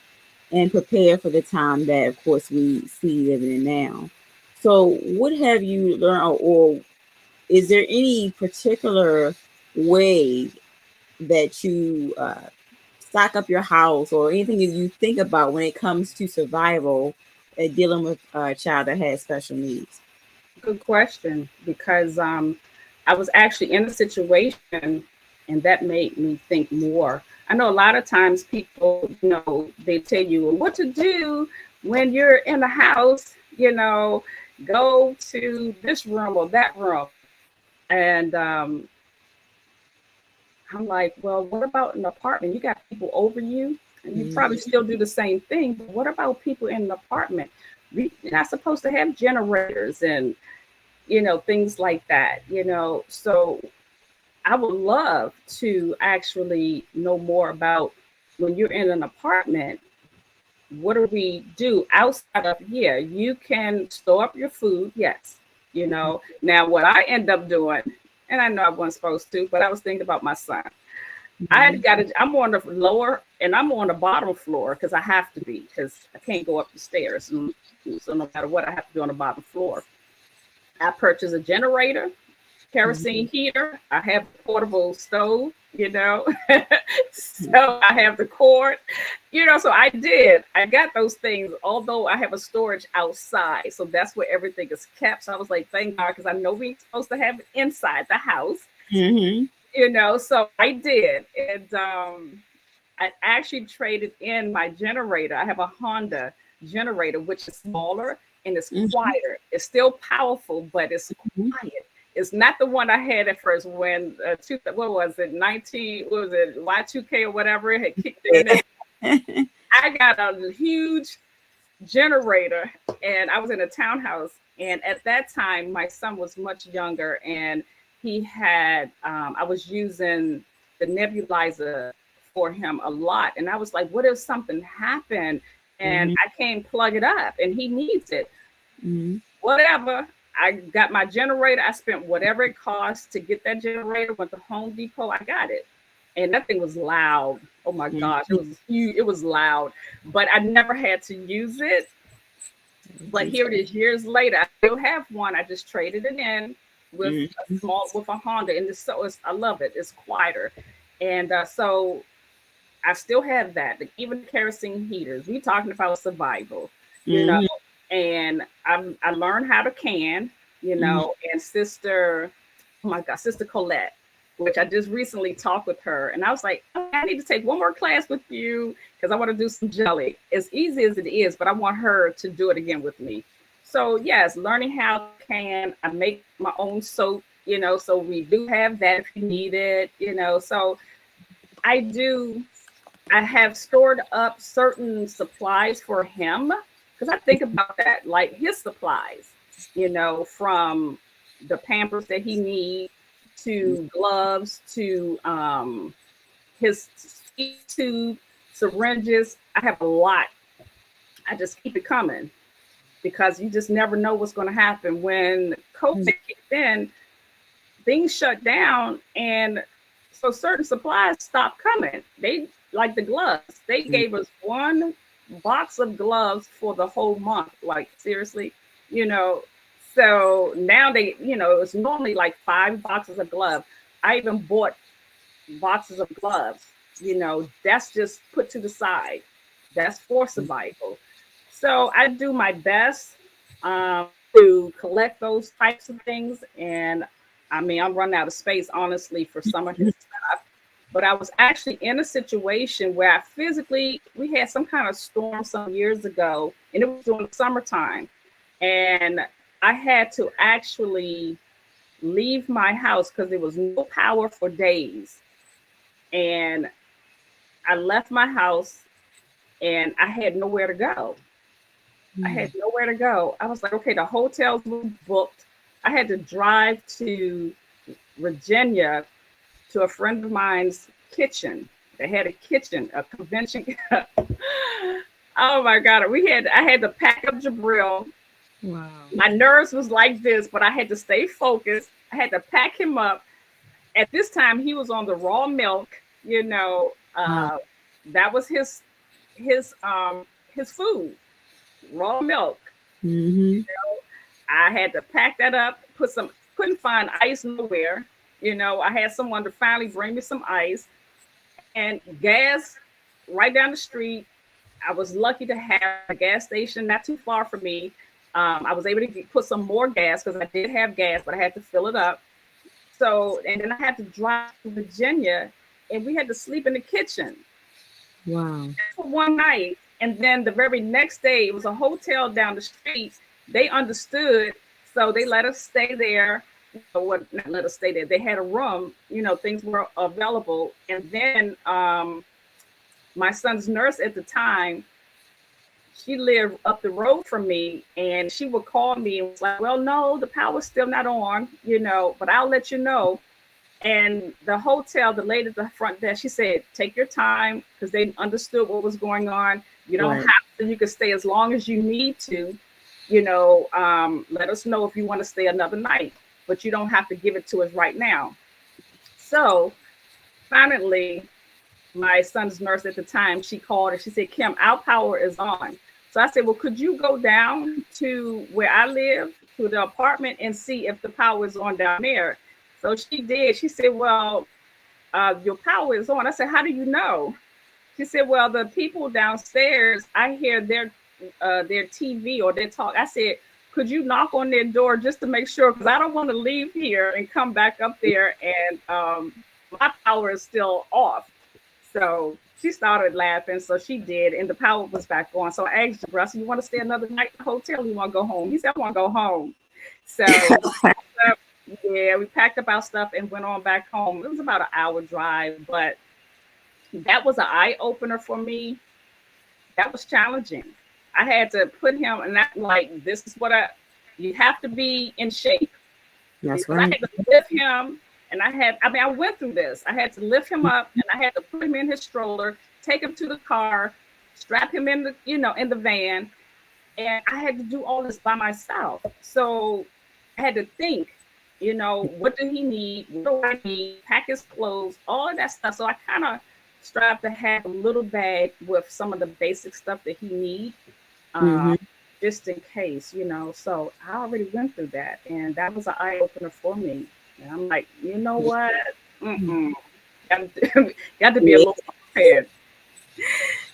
and prepare for the time that, of course, we see living in now. So what have you learned, or is there any particular way that you stock up your house or anything that you think about when it comes to survival and dealing with a child that has special needs? Good question, because I was actually in a situation and that made me think more. I know a lot of times people, they tell you what to do when you're in the house, go to this room or that room. And I'm like, well, what about an apartment? You got people over you and you probably still do the same thing. But what about people in an apartment? You're not supposed to have generators and, things like that, So I would love to actually know more about when you're in an apartment, what do we do outside of here? You can store up your food, yes. Now what I end up doing, and I know I wasn't supposed to, but I was thinking about my son. I'm on the lower and I'm on the bottom floor because I have to be, because I can't go up the stairs. So no matter what, I have to be on the bottom floor. I purchased a generator, kerosene heater. I have a portable stove, so I have the cord, so I got those things, although I have a storage outside. So that's where everything is kept. So I was like, thank God, because I know we're supposed to have it inside the house, so I did. And I actually traded in my generator. I have a Honda generator, which is smaller and it's quieter. It's still powerful, but it's quiet. It's not the one I had at first when Y2K or whatever it had kicked in. I got a huge generator and I was in a townhouse. And at that time, my son was much younger and he had, I was using the nebulizer for him a lot. And I was like, what if something happened and I can't plug it up and he needs it? Whatever. I got my generator. I spent whatever it cost to get that generator. Went to Home Depot. I got it. And that thing was loud. Oh my gosh. It was huge. It was loud, but I never had to use it. But here it is years later. I still have one. I just traded it in with a Honda. And I love it. It's quieter. And so I still have that. Even kerosene heaters. We talking about survival, and I learned how to can, and Sister Colette, which I just recently talked with her. And I was like, I need to take one more class with you because I want to do some jelly. As easy as it is, but I want her to do it again with me. So yes, learning how to can. I make my own soap, so we do have that if you need it, So I have stored up certain supplies for him. Because I think about that, like his supplies, from the Pampers that he needs to gloves to his tube, syringes. I have a lot. I just keep it coming because you just never know what's going to happen. When COVID kicked in, things shut down, and so certain supplies stopped coming. They, like the gloves, they gave us one box of gloves for the whole month. Like, seriously, you know. So now they, you know, it was normally like 5 boxes of gloves. I even bought boxes of gloves, you know, that's just put to the side. That's for survival. So I do my best to collect those types of things. And I mean, I'm running out of space, honestly, for some of this stuff. But I was actually in a situation where I physically, we had some kind of storm some years ago, and it was during the summertime. And I had to actually leave my house because there was no power for days. And I left my house and I had nowhere to go. I had nowhere to go. I was like, okay, the hotels were booked. I had to drive to Virginia to a friend of mine's kitchen. They had a kitchen, a convention. Oh my God. I had to pack up Jabril. Wow. My nerves was like this, but I had to stay focused. I had to pack him up. At this time, he was on the raw milk, you know, that was his food, raw milk. You know, I had to pack that up, couldn't find ice nowhere. You know, I had someone to finally bring me some ice and gas right down the street. I was lucky to have a gas station not too far from me. I was able to put some more gas because I did have gas, but I had to fill it up. So, and then I had to drive to Virginia, and we had to sleep in the kitchen. Wow. For one night. And then the very next day, it was a hotel down the street. They understood, so they let us stay there. Not let us stay there. They had a room, you know, things were available. And then my son's nurse at the time, she lived up the road from me, and she would call me and was like, well, no, the power's still not on, you know, but I'll let you know. And the hotel, the lady at the front desk, she said, take your time, because they understood what was going on. You don't have to, you can stay as long as you need to, you know, let us know if you want to stay another night, but you don't have to give it to us right now. So finally, my son's nurse at the time, she called and she said, Kim, our power is on. So I said, well, could you go down to where I live, to the apartment, and see if the power is on down there? So she did. She said, well, your power is on. I said, how do you know? She said, well, the people downstairs, I hear their TV or their talk. I said, could you knock on their door just to make sure? Because I don't want to leave here and come back up there and my power is still off. So she started laughing. So she did. And the power was back on. So I asked Russ, you want to stay another night in the hotel? Or you want to go home? He said, I want to go home. So yeah, we packed up our stuff and went on back home. It was about an hour drive, but that was an eye opener for me. That was challenging. I had to put him in that, like, this is what you have to be in shape. That's right. I had to lift him, and I went through this. I had to lift him up, and I had to put him in his stroller, take him to the car, strap him in the van, and I had to do all this by myself. So I had to think, you know, what do he need? What do I need? Pack his clothes, all of that stuff. So I kind of strive to have a little bag with some of the basic stuff that he needs, just in case, you know. So I already went through that, and that was an eye opener for me. And I'm like, you know what? Got to be a little prepared.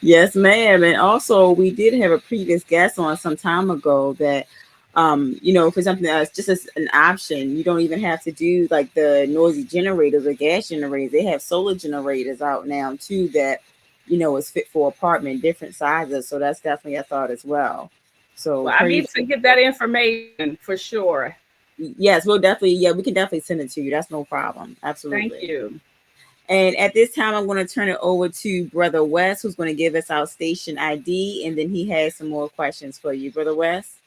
Yes, ma'am. And also, we did have a previous guest on some time ago that, you know, for something that's just as an option, you don't even have to do like the noisy generators or gas generators. They have solar generators out now too that, you know, is fit for apartment, different sizes. So that's definitely a thought as well. So I need to get that information for sure. Yes, we'll definitely. Yeah, we can definitely send it to you. That's no problem. Absolutely. Thank you. And at this time, I'm going to turn it over to Brother Wes, who's going to give us our station ID, and then he has some more questions for you, Brother Wes.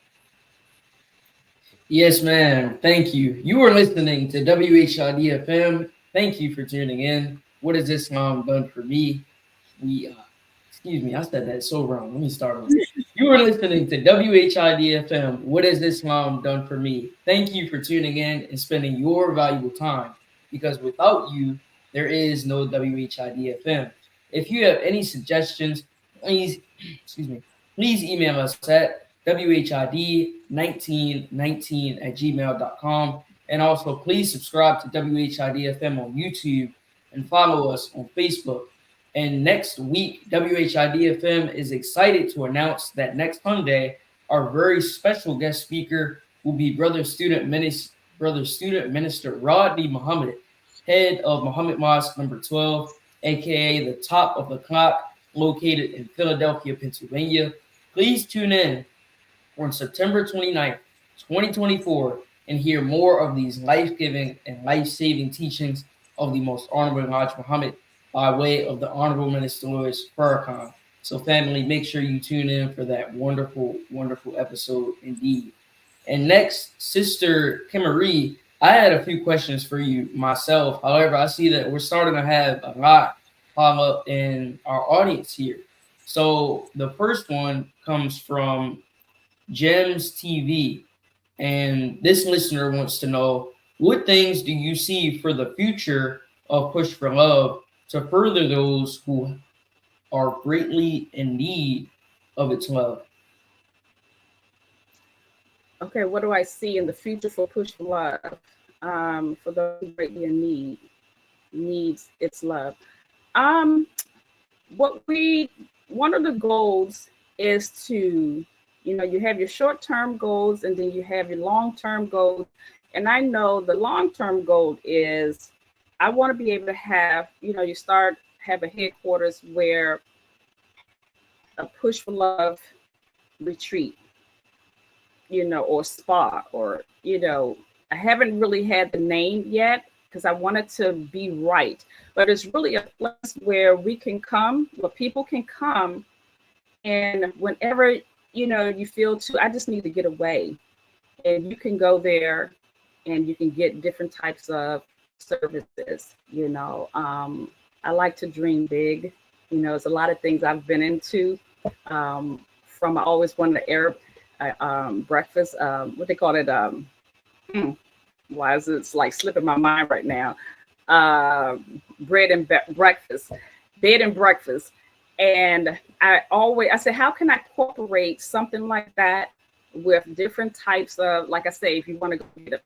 Yes, ma'am. Thank you. You are listening to WHID-FM. Thank you for tuning in. What has this done for me? We Excuse me, I said that so wrong. Let me start over. You are listening to WHID-FM. What has Islam done for me? Thank you for tuning in and spending your valuable time, because without you, there is no WHID-FM. If you have any suggestions, please, please email us at WHID1919@gmail.com. And also, please subscribe to WHID-FM on YouTube and follow us on Facebook. And next week, WHID-FM is excited to announce that next Sunday, our very special guest speaker will be Brother Student Minister Rodney Muhammad, head of Muhammad Mosque number 12, aka the Top of the Clock, located in Philadelphia, Pennsylvania. Please tune in on September 29th, 2024, and hear more of these life-giving and life-saving teachings of the Most Honorable Elijah Muhammad by way of the Honorable Minister Louis Farrakhan. So family, make sure you tune in for that wonderful, wonderful episode indeed. And next, Sister Kimarie, I had a few questions for you myself. However, I see that we're starting to have a lot pile up in our audience here. So the first one comes from Gems TV. And this listener wants to know, what things do you see for the future of Push for Love to further those who are greatly in need of its love? Okay, what do I see in the future for Push for Love? For those who greatly in needs its love. One of the goals is to, you have your short-term goals and then you have your long-term goals. And I know the long-term goal is I want to be able to have, have a headquarters where a Push for Love retreat, or spa, or, I haven't really had the name yet because I want it to be right. But it's really a place where we can come, where people can come, and whenever, you feel I just need to get away. And you can go there and you can get different types of services. I like to dream big. There's a lot of things I've been into. From I always wanted an Arab breakfast. What they call it? Why is it like slipping my mind right now? Bed and breakfast. And I said, how can I incorporate something like that with different types of, like I say, if you want to go get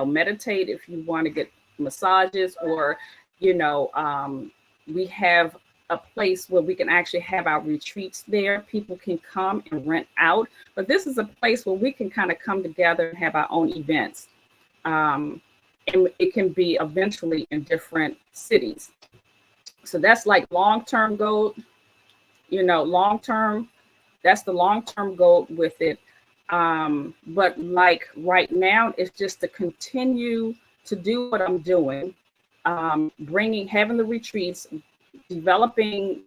meditate, if you want to get massages, or, we have a place where we can actually have our retreats there. People can come and rent out, but this is a place where we can kind of come together and have our own events. And it can be eventually in different cities. So that's like long-term goal, long-term, that's the long-term goal with it. But like right now, it's just to continue to do what I'm doing, having the retreats, developing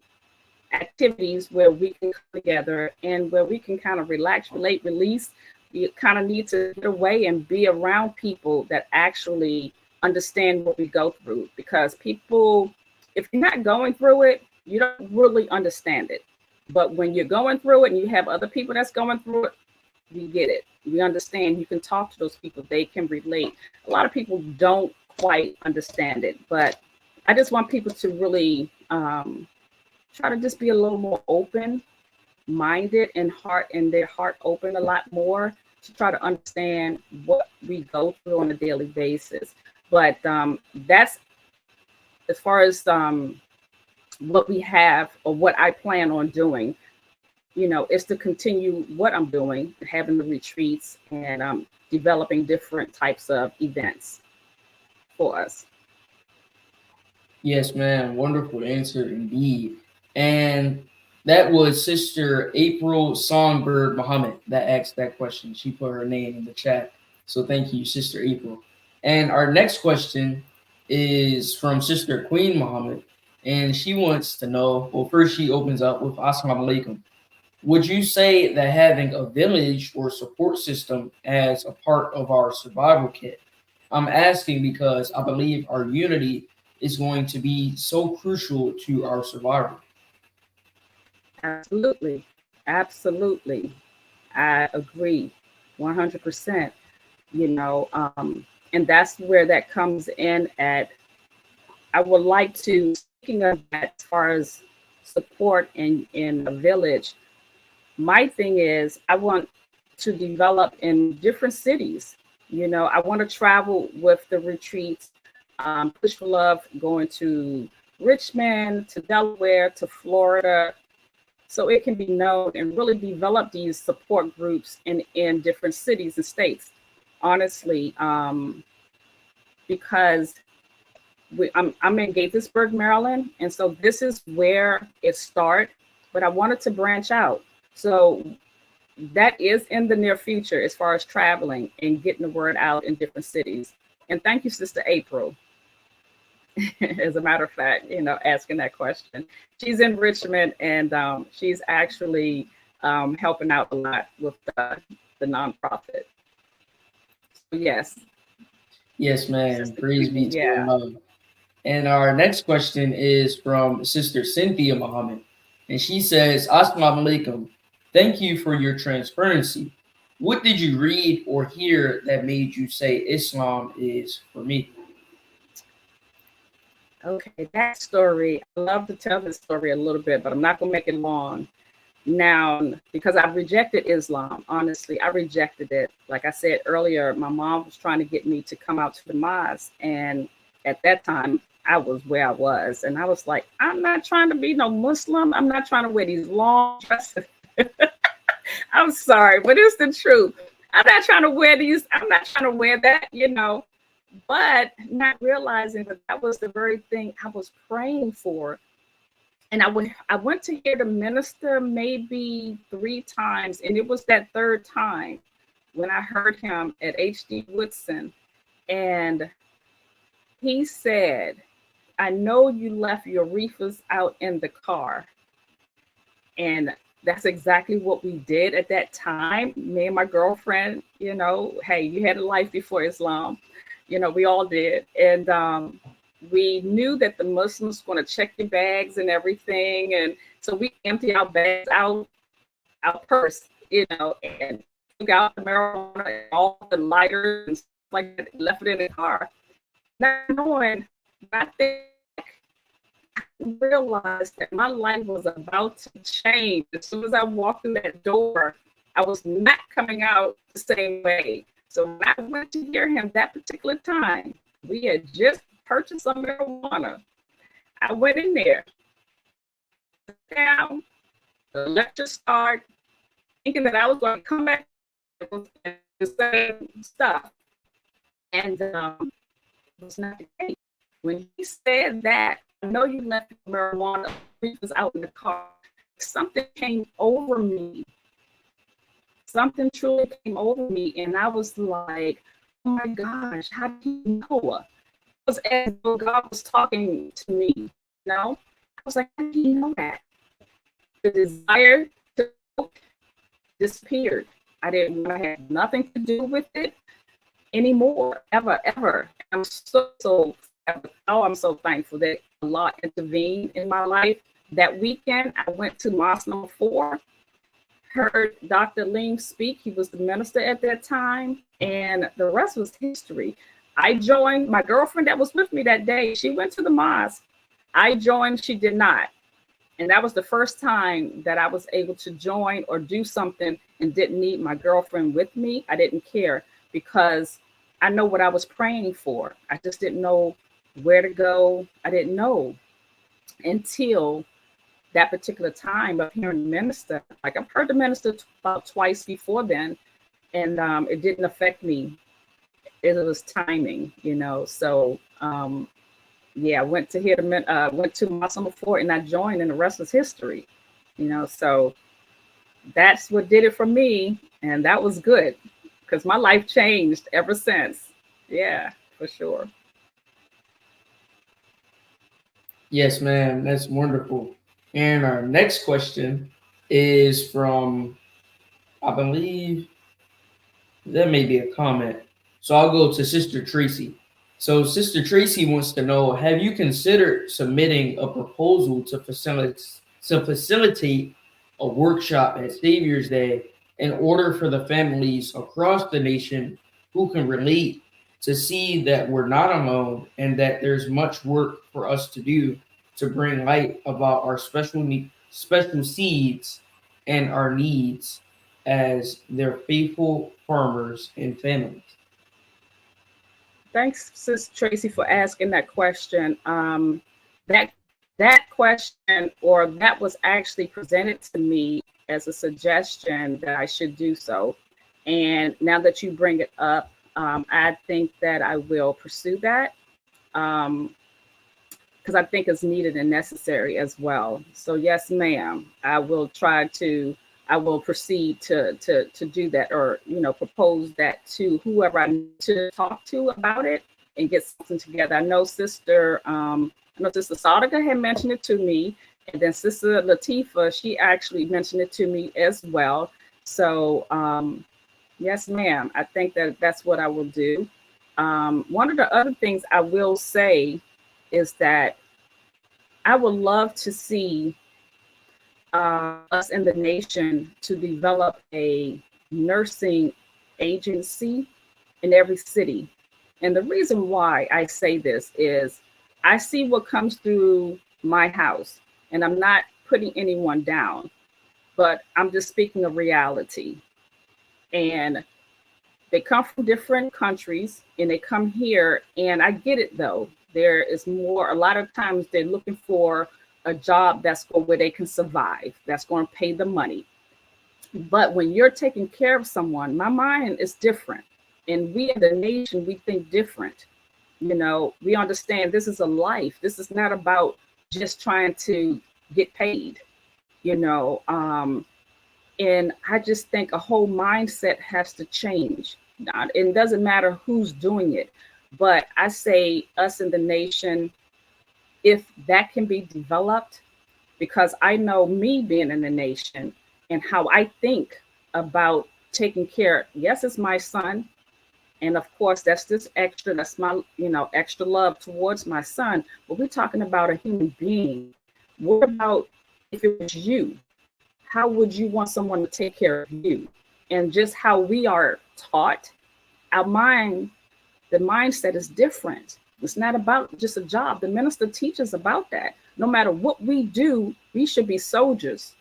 activities where we can come together and where we can kind of relax, relate, release. You kind of need to get away and be around people that actually understand what we go through, because people, if you're not going through it, you don't really understand it. But when you're going through it and you have other people that's going through it, you get it. You understand. You can talk to those people. They can relate. A lot of people don't quite understand it, but I just want people to really try to just be a little more open-minded and their heart open a lot more to try to understand what we go through on a daily basis. But that's as far as what we have or what I plan on doing, is to continue what I'm doing, having the retreats and developing different types of events for us. Yes, ma'am. Wonderful answer indeed. And that was Sister April Songbird Muhammad that asked that question. She put her name in the chat. So thank you, Sister April. And our next question is from Sister Queen Muhammad. And she wants to know, well, first she opens up with Assalamu alaikum. Would you say that having a village or support system as a part of our survival kit? I'm asking because I believe our unity is going to be so crucial to our survival. Absolutely. Absolutely. I agree 100%. You know, and that's where that comes in at. I would like to, speaking of that, as far as support in a village, my thing is I want to develop in different cities. You know, I want to travel with the retreats, Push for Love, going to Richmond, to Delaware, to Florida, so it can be known and really develop these support groups in different cities and states. Honestly, because I'm in Gaithersburg, Maryland, and so this is where it started. But I wanted to branch out, so that is in the near future as far as traveling and getting the word out in different cities. And thank you, Sister April. As a matter of fact, you know, asking that question. She's in Richmond, and she's actually helping out a lot with the nonprofit. So, yes. Yes, ma'am. Praise be to Yeah. Allah. And our next question is from Sister Cynthia Muhammad. And she says, Assalamu alaikum. Thank you for your transparency. What did you read or hear that made you say Islam is for me? Okay, that story, I love to tell this story a little bit, but I'm not going to make it long. Now, because I rejected Islam, honestly, I rejected it. Like I said earlier, my mom was trying to get me to come out to the mosque. And at that time, I was where I was. And I was like, I'm not trying to be no Muslim. I'm not trying to wear these long dresses. I'm sorry, but it's the truth. I'm not trying to wear these. I'm not trying to wear that, you know. But not realizing that that was the very thing I was praying for. And I went to hear the minister maybe 3 times. And it was that third time when I heard him at H.D. Woodson. And he said, I know you left your reefers out in the car. And that's exactly what we did at that time. Me and my girlfriend, you know, hey, you had a life before Islam. You know, we all did. And we knew that the Muslims were going to check your bags and everything. And so we emptied our bags out, our purse, you know, and took out the marijuana and all the lighters and stuff like that, left it in the car. Not knowing, I think I realized that my life was about to change. As soon as I walked through that door, I was not coming out the same way. So when I went to hear him that particular time, we had just purchased some marijuana. I went in there, sat down, the lecture started, thinking that I was going to come back and the same stuff. And it was not the case. When he said that, I know you left the marijuana was out in the car. Something came over me. Something truly came over me, and I was like, oh my gosh, how did he know? It was as though God was talking to me, you know? I was like, how did he know that? The desire to disappeared. I didn't want to have nothing to do with it anymore, ever. I'm so thankful that Allah intervened in my life. That weekend, I went to Mosque number 4. Heard Dr. Ling speak. He was the minister at that time, and the rest was history. I joined. My girlfriend that was with me that day, she went to the mosque. I joined, she did not. And that was the first time that I was able to join or do something and didn't need my girlfriend with me. I didn't care because I know what I was praying for. I just didn't know where to go. I didn't know until that particular time of hearing the minister. Like, I've heard the minister about twice before then, and it didn't affect me. It was timing, you know. So yeah, I went to hear went to Mosque number 4, and I joined, and the rest was history, you know. So that's what did it for me, and that was good because my life changed ever since. Yeah, for sure. Yes, ma'am. That's wonderful. And our next question is from, I believe, that may be a comment. So I'll go to Sister Tracy. So Sister Tracy wants to know, have you considered submitting a proposal to facilitate a workshop at Savior's Day in order for the families across the nation who can relate to see that we're not alone and that there's much work for us to do to bring light about our special seeds and our needs as their faithful farmers and families. Thanks, Sis Tracy, for asking that question. That question, or that was actually presented to me as a suggestion that I should do so. And now that you bring it up, I think that I will pursue that because I think it's needed and necessary as well. So yes, ma'am, I will proceed to do that, or propose that to whoever I need to talk to about it and get something together. I know Sister Sadiqa had mentioned it to me, and then Sister Latifa, she actually mentioned it to me as well. So yes, ma'am, I think that's what I will do. One of the other things I will say is that I would love to see us in the nation to develop a nursing agency in every city. And the reason why I say this is I see what comes through my house, and I'm not putting anyone down, but I'm just speaking of reality. And they come from different countries and they come here, and I get it though. There is more, a lot of times they're looking for a job where they can survive, that's going to pay the money. But when you're taking care of someone, my mind is different. And we as a nation, we think different. We understand this is a life. This is not about just trying to get paid, and I just think a whole mindset has to change. It doesn't matter who's doing it, but I say us in the nation, if that can be developed, because I know me being in the nation and how I think about taking care. Yes, it's my son. And of course, that's just extra. That's my, extra love towards my son. But we're talking about a human being. What about if it was you? How would you want someone to take care of you? And just how we are taught, the mindset is different. It's not about just a job. The minister teaches about that. No matter what we do, we should be soldiers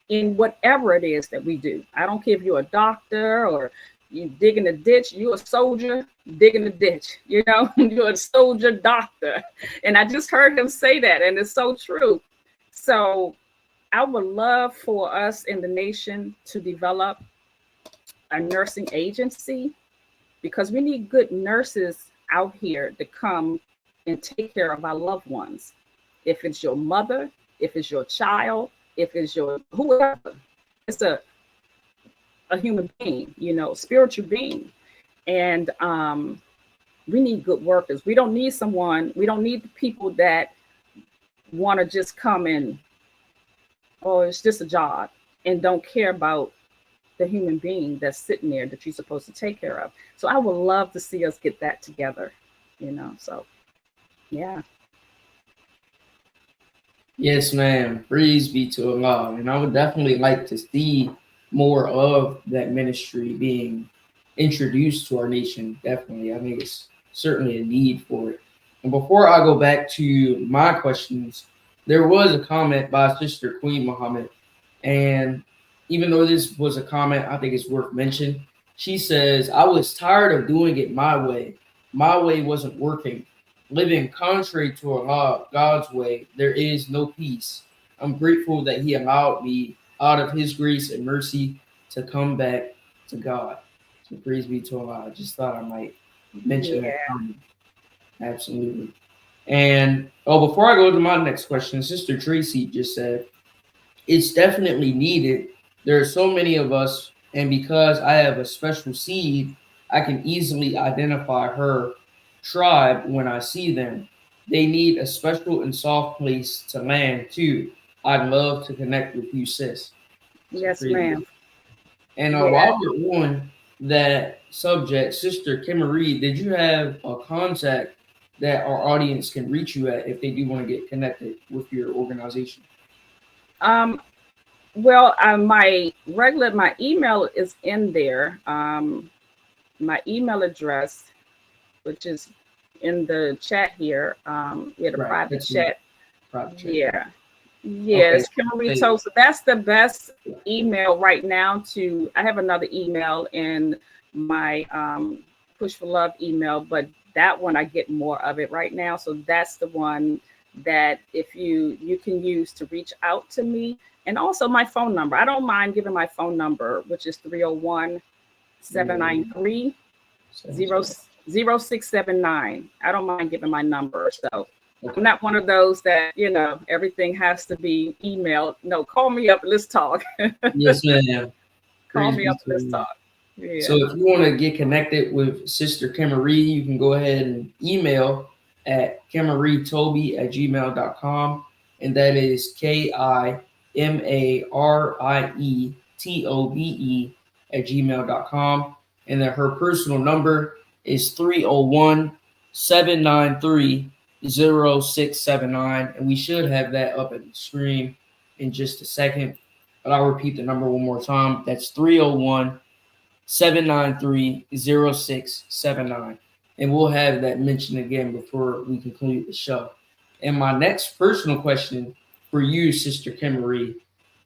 in whatever it is that we do. I don't care if you're a doctor or you dig in a ditch, you're a soldier, dig in the ditch, you're a soldier doctor. And I just heard him say that, and it's so true. So I would love for us in the nation to develop a nursing agency, because we need good nurses out here to come and take care of our loved ones. If it's your mother, if it's your child, if it's your whoever, it's a human being, spiritual being. And we need good workers. We don't need the people that want to just come in, it's just a job, and don't care about the human being that's sitting there that you're supposed to take care of. So I would love to see us get that together, so yeah. Yes, ma'am. Praise be to Allah. And I would definitely like to see more of that ministry being introduced to our nation. Definitely. I think it's certainly a need for it. And before I go back to my questions, there was a comment by Sister Queen Muhammad. And even though this was a comment, I think it's worth mentioning. She says, I was tired of doing it my way. My way wasn't working. Living contrary to Allah, God's way, there is no peace. I'm grateful that He allowed me, out of His grace and mercy, to come back to God. So praise be to Allah. I just thought I might mention that comment. Absolutely. And before I go to my next question, Sister Tracy just said, it's definitely needed. There are so many of us, and because I have a special seed, I can easily identify her tribe when I see them. They need a special and soft place to land too. I'd love to connect with you, sis. Yes, ma'am. And while we're on that subject, Sister Kimarie, did you have a contact that our audience can reach you at if they do want to get connected with your organization? Well, my email is in there. My email address, which is in the chat here. Yeah, the Right. private That's chat. private chat. Yeah. Okay. Yes, Kimarie told. So that's the best email right now. I have another email in my Push for Love email, but that one I get more of it right now. So that's the one that if you can use to reach out to me, and also my phone number. I don't mind giving my phone number, which is 301-793-0679. I don't mind giving my number. So I'm not one of those that, everything has to be emailed. No, call me up. Let's talk. Yes, ma'am. Call me up. Let's talk. Yeah. So if you want to get connected with Sister Kimarie, you can go ahead and email at kimarietobe@gmail.com. And that is KIMARIETOBE@gmail.com. And then her personal number is 301-793-0679. And we should have that up at the screen in just a second. But I'll repeat the number one more time. That's 301-793-0679. And we'll have that mentioned again before we conclude the show. And my next personal question for you, Sister Kimarie,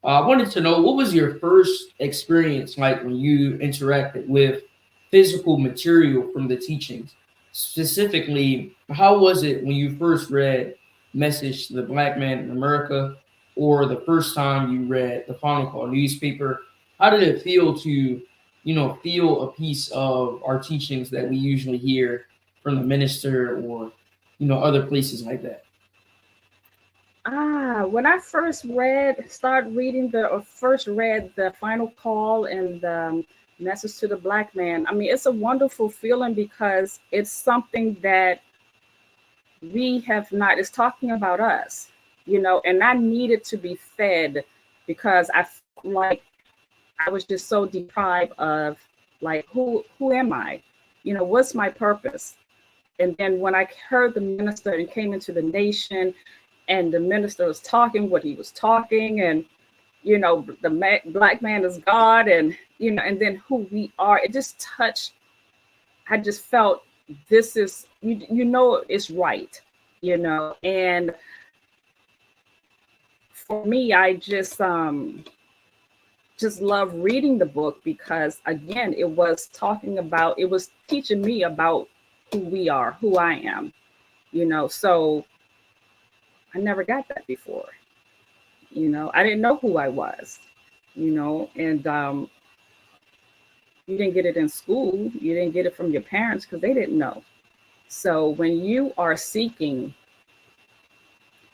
I wanted to know, what was your first experience like when you interacted with physical material from the teachings? Specifically, how was it when you first read Message to the Black Man in America, or the first time you read the Final Call newspaper? How did it feel to, feel a piece of our teachings that we usually hear from the minister or, other places like that? When I first read the Final Call and the Message to the Black Man, it's a wonderful feeling because it's something that we have not, it's talking about us, and I needed to be fed because I felt like I was just so deprived of, like, who am I? What's my purpose? And then when I heard the minister and came into the nation, and the minister was talking what he was talking, and the black man is God, and and then who we are, it just touched. I just felt this is it's right, and for me, I just love reading the book because, again, it was teaching me about who we are, who I am, so I never got that before. I didn't know who I was, and you didn't get it in school. You didn't get it from your parents because they didn't know. So when you are seeking,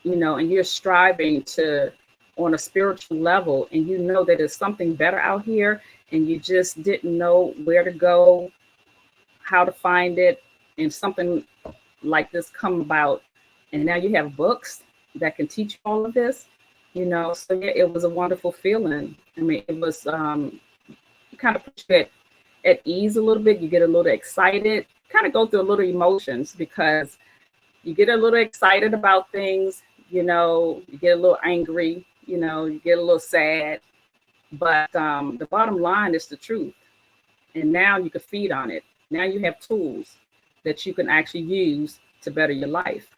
and you're striving to, on a spiritual level, and that there's something better out here, and you just didn't know where to go, how to find it, and something like this come about, and now you have books that can teach you all of this, so yeah, it was a wonderful feeling. It was kind of put you at ease a little bit. You get a little excited, kind of go through a little emotions because you get a little excited about things, you get a little angry, you get a little sad, but the bottom line is the truth. And now you can feed on it. Now you have tools that you can actually use to better your life.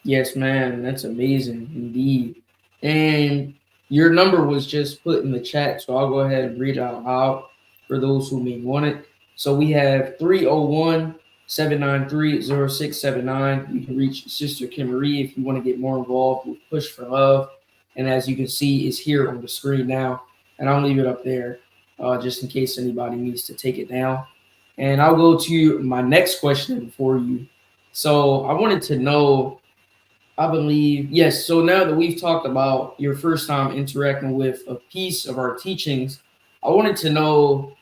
Yes, ma'am. That's amazing indeed. And your number was just put in the chat, so I'll go ahead and read it out loud for those who may want it. So we have 301-793-0679. You can reach Sister Kimarie if you want to get more involved with Push for Love. And as you can see, it's here on the screen now. And I'll leave it up there just in case anybody needs to take it down. And I'll go to my next question for you. So I wanted to know, I believe, yes, so now that we've talked about your first time interacting with a piece of our teachings, I wanted to know,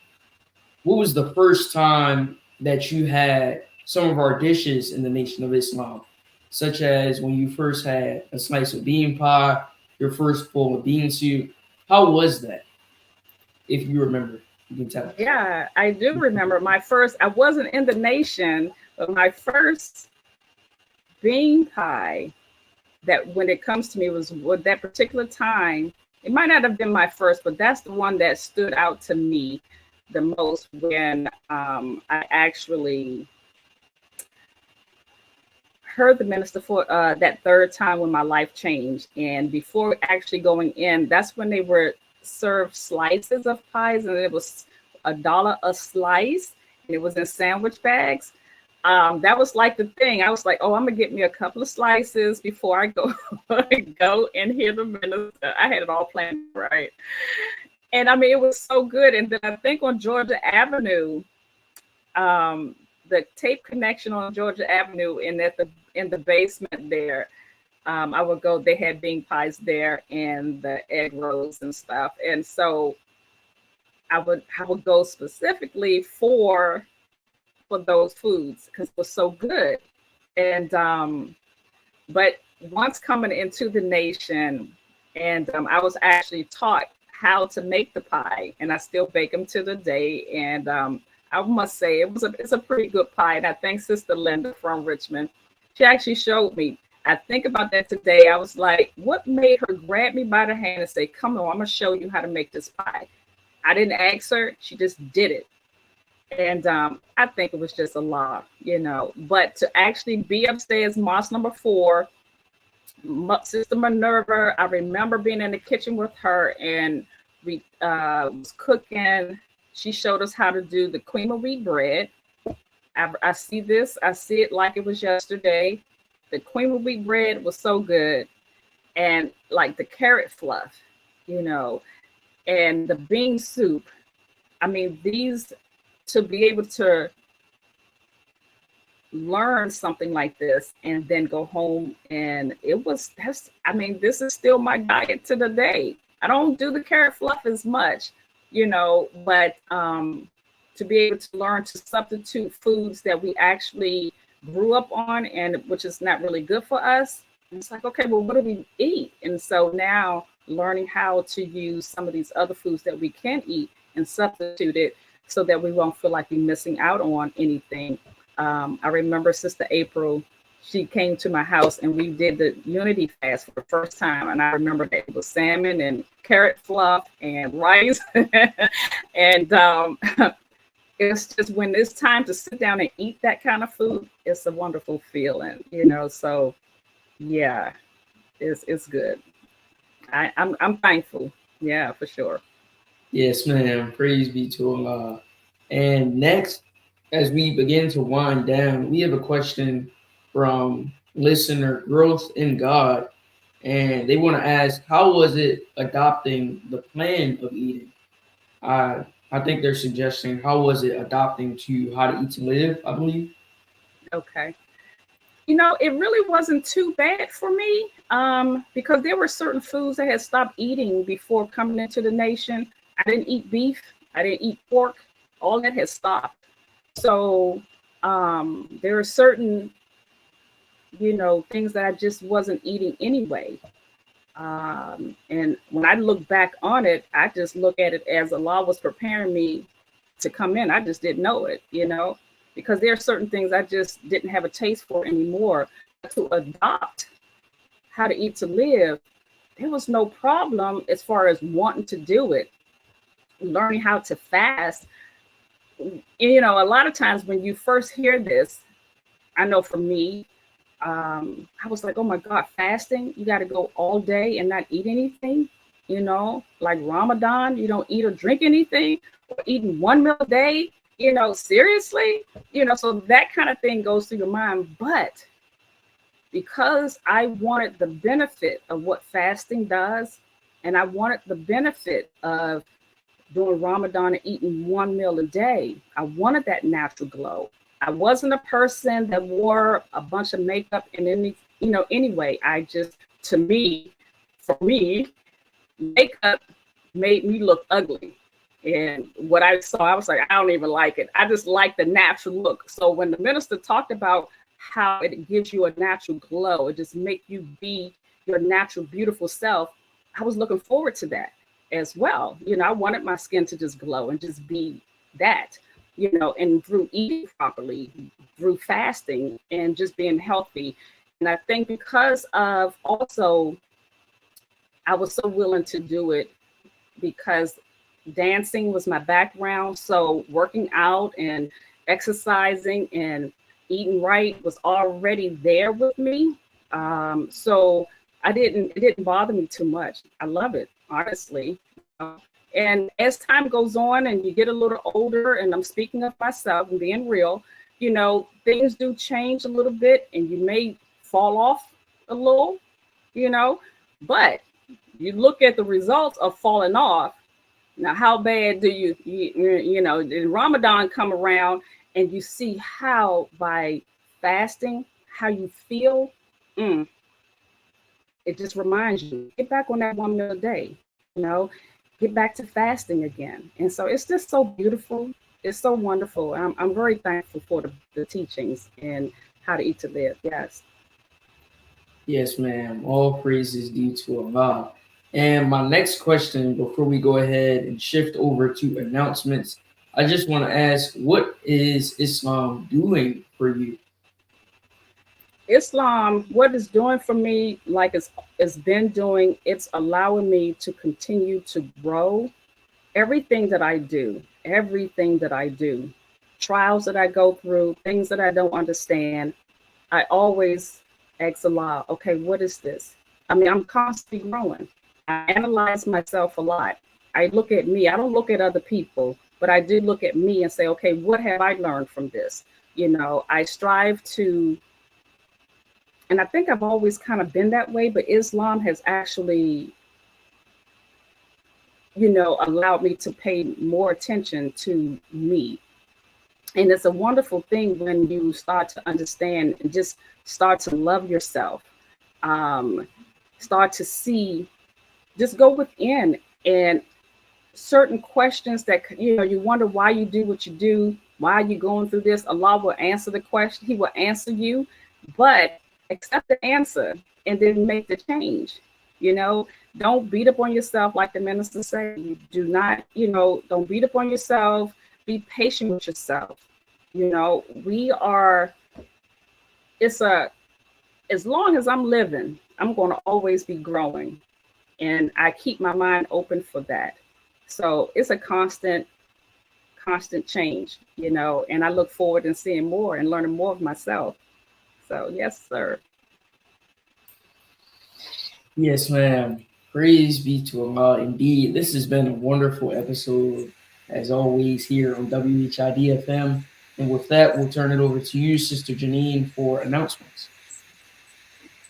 what was the first time that you had some of our dishes in the Nation of Islam, such as when you first had a slice of bean pie, your first bowl of bean soup? How was that? If you remember, you can tell us. Yeah, I do remember I wasn't in the nation, but my first bean pie that when it comes to me was with that particular time. It might not have been my first, but that's the one that stood out to me the most when I actually heard the minister for that third time when my life changed. And before actually going in, that's when they were served slices of pies, and it was $1 a slice, and it was in sandwich bags. That was like the thing. I was like, oh, I'm gonna get me a couple of slices before I go go and hear the minister. I had it all planned right. And I mean, it was so good. And then I think on Georgia Avenue, the tape connection on Georgia Avenue and in the basement there, I would go, they had bean pies there and the egg rolls and stuff. And so I would go specifically for those foods because it was so good. And but once coming into the nation, and I was actually taught how to make the pie, and I still bake them to the day. And I must say it's a pretty good pie. And I thank Sister Linda from Richmond. She actually showed me. I think about that today. I was like, what made her grab me by the hand and say, come on, I'm gonna show you how to make this pie. I didn't ask her, she just did it. And I think it was just a law, you know. But to actually be upstairs, Moss number 4, Sister Minerva, I remember being in the kitchen with her, and we was cooking. She showed us how to do the cream of wheat bread. I see it like it was yesterday. The cream of wheat bread was so good. And like the carrot fluff, you know, and the bean soup. I mean, these, to be able to learn something like this and then go home, and this is still my diet to the day. I don't do the carrot fluff as much, you know, but to be able to learn to substitute foods that we actually grew up on, and which is not really good for us. It's like, okay, well, what do we eat? And so now learning how to use some of these other foods that we can eat and substitute it so that we won't feel like we're missing out on anything. I remember Sister April, she came to my house and we did the unity fast for the first time. And I remember that it was salmon and carrot fluff and rice. And it's just when it's time to sit down and eat that kind of food, it's a wonderful feeling, you know. So yeah, it's good. I'm thankful. Yeah, for sure. Yes, ma'am. Praise be to Allah. And next, as we begin to wind down, we have a question from listener Growth in God. And they want to ask, how was it adopting the plan of eating? I think they're suggesting, how was it adopting to How to Eat to Live, I believe? Okay. You know, it really wasn't too bad for me because there were certain foods I had stopped eating before coming into the nation. I didn't eat beef. I didn't eat pork. All that has stopped. So there are certain, you know, things that I just wasn't eating anyway. And when I look back on it, I just look at it as Allah was preparing me to come in. I just didn't know it, you know, because there are certain things I just didn't have a taste for anymore. To adopt How to Eat to Live, there was no problem as far as wanting to do it. Learning how to fast. You know, a lot of times when you first hear this, I know for me, I was like, oh my God, fasting, you got to go all day and not eat anything, you know, like Ramadan, you don't eat or drink anything, or eating one meal a day, you know, seriously, you know, so that kind of thing goes through your mind. But because I wanted the benefit of what fasting does, and I wanted the benefit of doing Ramadan and eating one meal a day, I wanted that natural glow. I wasn't a person that wore a bunch of makeup and any, you know, anyway, for me, makeup made me look ugly. And what I saw, I was like, I don't even like it. I just like the natural look. So when the minister talked about how it gives you a natural glow, it just makes you be your natural, beautiful self, I was looking forward to that as well. You know, I wanted my skin to just glow and just be that. You know, and through eating properly, through fasting and just being healthy, I think because of also, I was so willing to do it because dancing was my background. So working out and exercising and eating right was already there with me. So it didn't bother me too much. I love it, honestly. And as time goes on and you get a little older, and I'm speaking of myself and being real, things do change a little bit and you may fall off a little, but you look at the results of falling off. Now, how bad do did Ramadan come around and you see how by fasting, how you feel, it just reminds you, get back on that 1 meal a day, get back to fasting again. And so it's just so beautiful. It's so wonderful. I'm very thankful for the teachings and how to eat to live. Yes. Yes, ma'am. All praise is due to Allah. And my next question, before we go ahead and shift over to announcements, I just want to ask, what is Islam doing for you? Islam, what it's doing for me, like it's been doing, it's allowing me to continue to grow. Everything that I do, trials that I go through, things that I don't understand, I always ask Allah, okay, what is this? I mean, I'm constantly growing. I analyze myself a lot. I look at me. I don't look at other people, but I do look at me and say, okay, what have I learned from this? I strive to, and I think I've always kind of been that way, but Islam has actually, allowed me to pay more attention to me. And it's a wonderful thing when you start to understand and just start to love yourself, start to see, just go within, and certain questions that, you wonder why you do what you do, why are you going through this? Allah will answer the question. He will answer you, but accept the answer and then make the change. Don't beat up on yourself, like the minister said. You do not, don't beat up on yourself. Be patient with yourself. As long as I'm living, I'm going to always be growing. And I keep my mind open for that. So it's a constant change, and I look forward to seeing more and learning more of myself. So, yes, sir. Yes, ma'am. Praise be to Allah. Indeed, this has been a wonderful episode, as always, here on WHID-FM. And with that, we'll turn it over to you, Sister Janine, for announcements.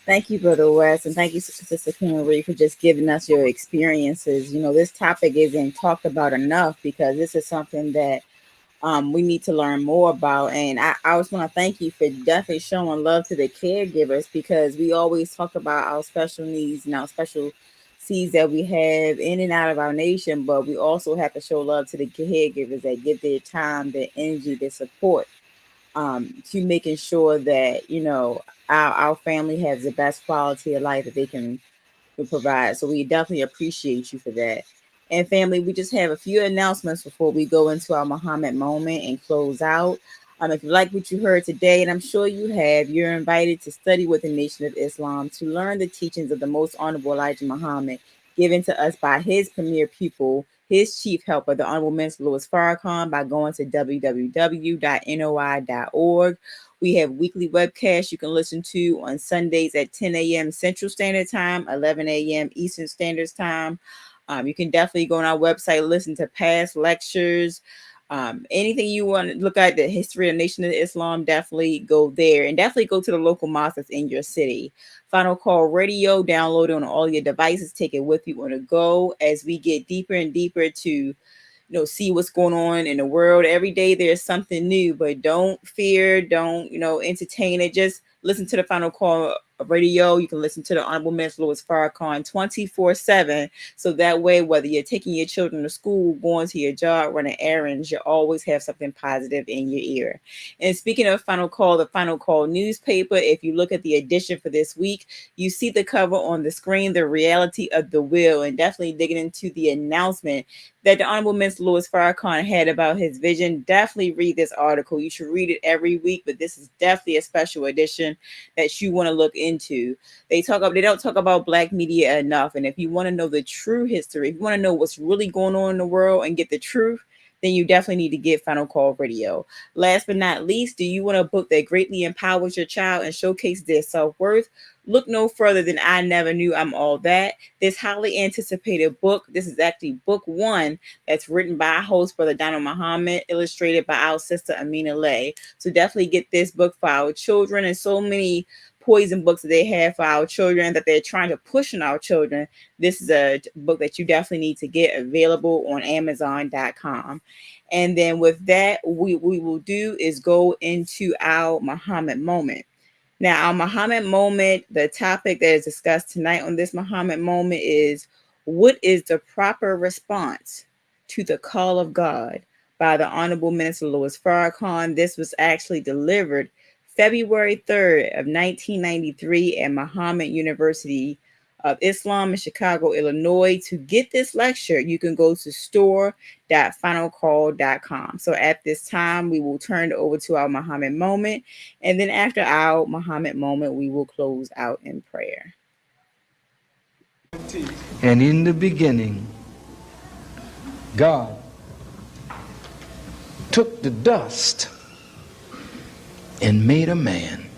Thank you, Brother West, and thank you, Sister Kimarie, for just giving us your experiences. This topic isn't talked about enough because this is something that we need to learn more about. And I always want to thank you for definitely showing love to the caregivers, because we always talk about our special needs and our special seeds that we have in and out of our nation, but we also have to show love to the caregivers that give their time, their energy, their support to making sure that, our family has the best quality of life that they can provide. So we definitely appreciate you for that. And family, we just have a few announcements before we go into our Muhammad moment and close out. If you like what you heard today, and I'm sure you have, you're invited to study with the Nation of Islam to learn the teachings of the Most Honorable Elijah Muhammad, given to us by his premier pupil, his chief helper, the Honorable Minister Louis Farrakhan, by going to www.noi.org. We have weekly webcasts you can listen to on Sundays at 10 a.m. Central Standard Time, 11 a.m. Eastern Standard Time. You can definitely go on our website, listen to past lectures. Anything you want to look at, the history of the Nation of Islam, definitely go there, and definitely go to the local mosque that's in your city. Final Call Radio, download it on all your devices, take it with you on the go as we get deeper and deeper to see what's going on in the world. Every day there's something new, but don't fear, don't entertain it. Just listen to the Final Call radio. You can listen to the Honorable Minister Louis Farrakhan 24/7. So that way, whether you're taking your children to school, going to your job, running errands, you always have something positive in your ear. And speaking of Final Call, the Final Call newspaper, if you look at the edition for this week, you see the cover on the screen, The Reality of the Will, and definitely digging into the announcement that the Honorable Minister Louis Farrakhan had about his vision. Definitely read this article. You should read it every week, but this is definitely a special edition that you want to look into. They don't talk about Black media enough. And if you want to know the true history, if you want to know what's really going on in the world and get the truth, then you definitely need to get Final Call Radio. Last but not least, do you want a book that greatly empowers your child and showcases their self-worth? Look no further than I Never Knew I'm All That. This highly anticipated book, this is actually book 1 that's written by our host, Brother Donald Muhammad, illustrated by our sister Amina Lay. So definitely get this book for our children, and so many poison books that they have for our children that they're trying to push on our children. This is a book that you definitely need to get, available on Amazon.com. And then with that, we will do is go into our Muhammad moment. Now, our Muhammad moment, the topic that is discussed tonight on this Muhammad moment is, what is the proper response to the call of God, by the Honorable Minister Louis Farrakhan. This was actually delivered February 3rd of 1993 at Muhammad University of Islam in Chicago, Illinois. To get this lecture, you can go to store.finalcall.com. So at this time, we will turn it over to our Muhammad moment. And then after our Muhammad moment, we will close out in prayer. And in the beginning, God took the dust and made a man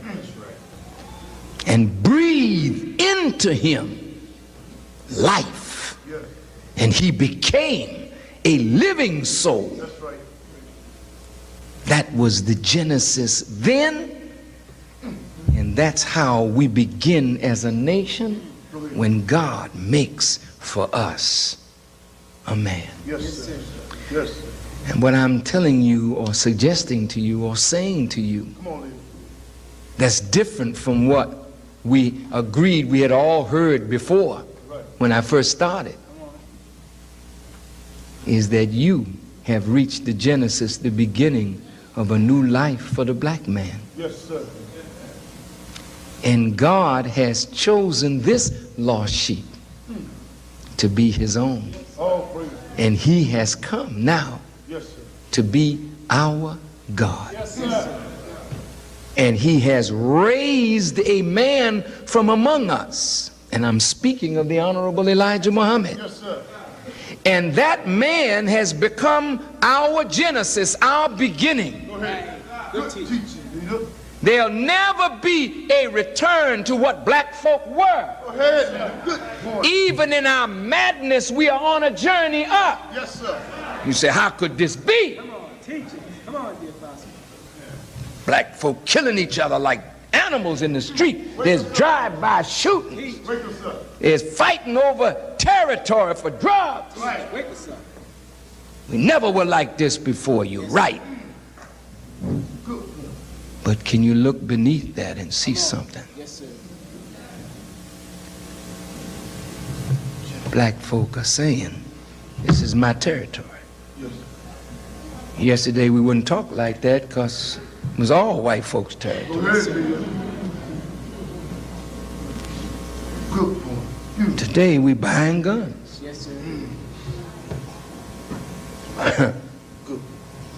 and breathed into him life, and he became a living soul. That was the Genesis then, and that's how we begin as a nation, when God makes for us a man. Yes, sir. Yes, sir. And what I'm telling you or suggesting to you or saying to you, that's different from what we agreed we had all heard before when I first started, is that you have reached the Genesis, the beginning of a new life for the black man. Yes, sir. And God has chosen this lost sheep to be his own. And he has come now to be our God. Yes, sir. And he has raised a man from among us. And I'm speaking of the Honorable Elijah Muhammad. Yes, sir. And that man has become our Genesis, our beginning. Go ahead. Good teaching. There'll never be a return to what black folk were. Go ahead. Good point. Even in our madness, we are on a journey up. Yes, sir. You say, how could this be? Come on, teach it. Come on, dear Pastor. Black folk killing each other like animals in the street. There's drive-by shooting. There's fighting over territory for drugs. Right. Wake us up. We never were like this before. You're right. But can you look beneath that and see something? Yes, sir. Black folk are saying, this is my territory. Yesterday we wouldn't talk like that because it was all white folks' territory. Today we buying guns. Yes, sir.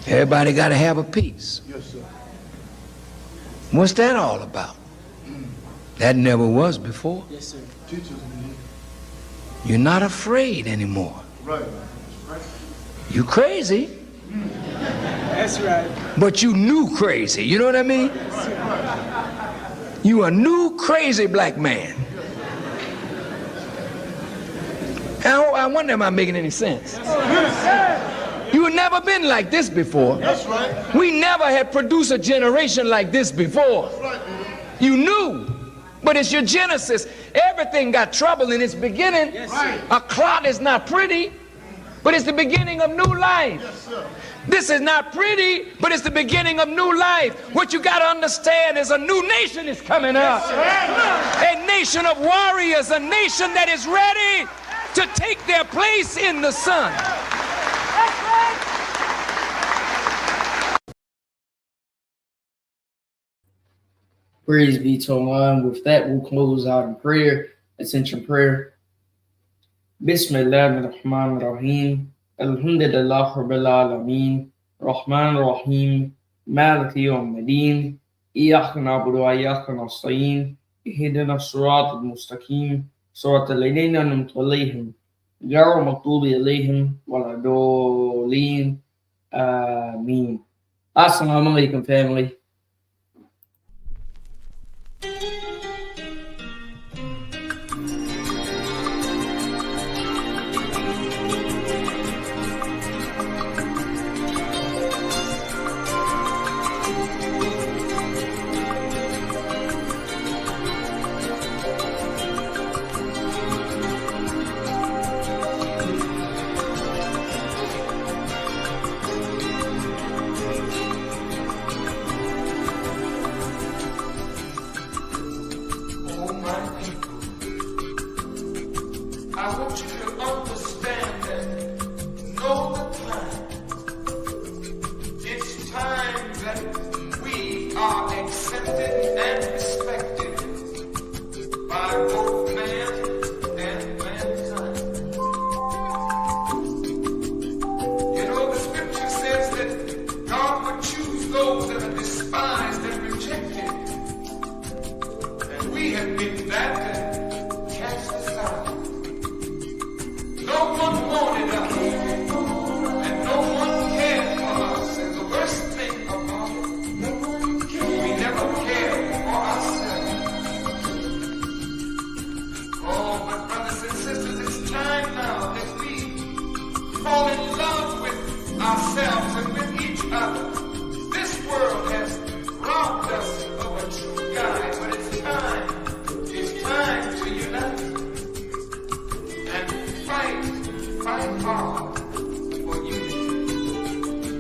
Everybody got to have a piece. Yes, sir. What's that all about? That never was before. Yes, sir. You're not afraid anymore. Right. You crazy, That's right. but you knew crazy. You know what I mean? You a new crazy black man. I wonder, am I making any sense? You had never been like this before. That's right. We never had produced a generation like this before. That's right. You knew, but it's your Genesis. Everything got trouble in its beginning. Yes, Right. sir. A clot is not pretty, but it's the beginning of new life. Yes, sir. This is not pretty, but it's the beginning of new life. What you got to understand is a new nation is coming up. A nation of warriors, a nation that is ready to take their place in the sun. Praise be to Allah. And with that, we'll close out in prayer, ascension prayer. Bismillahirrahmanirrahim. Alhamdulillah Rabbil Alameen. Rahman Rahim. Maliki Yawmiddin. Iyyaka na'budu wa iyyaka nasta'in. Ihdina as-siratal mustaqim. Siratal ladzina an'amta 'alaihim. Ghayril maghdubi 'alaihim waladdallin. Ameen. Assalamu alaikum, family.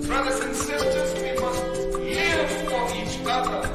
Brothers and sisters, we must live for each other.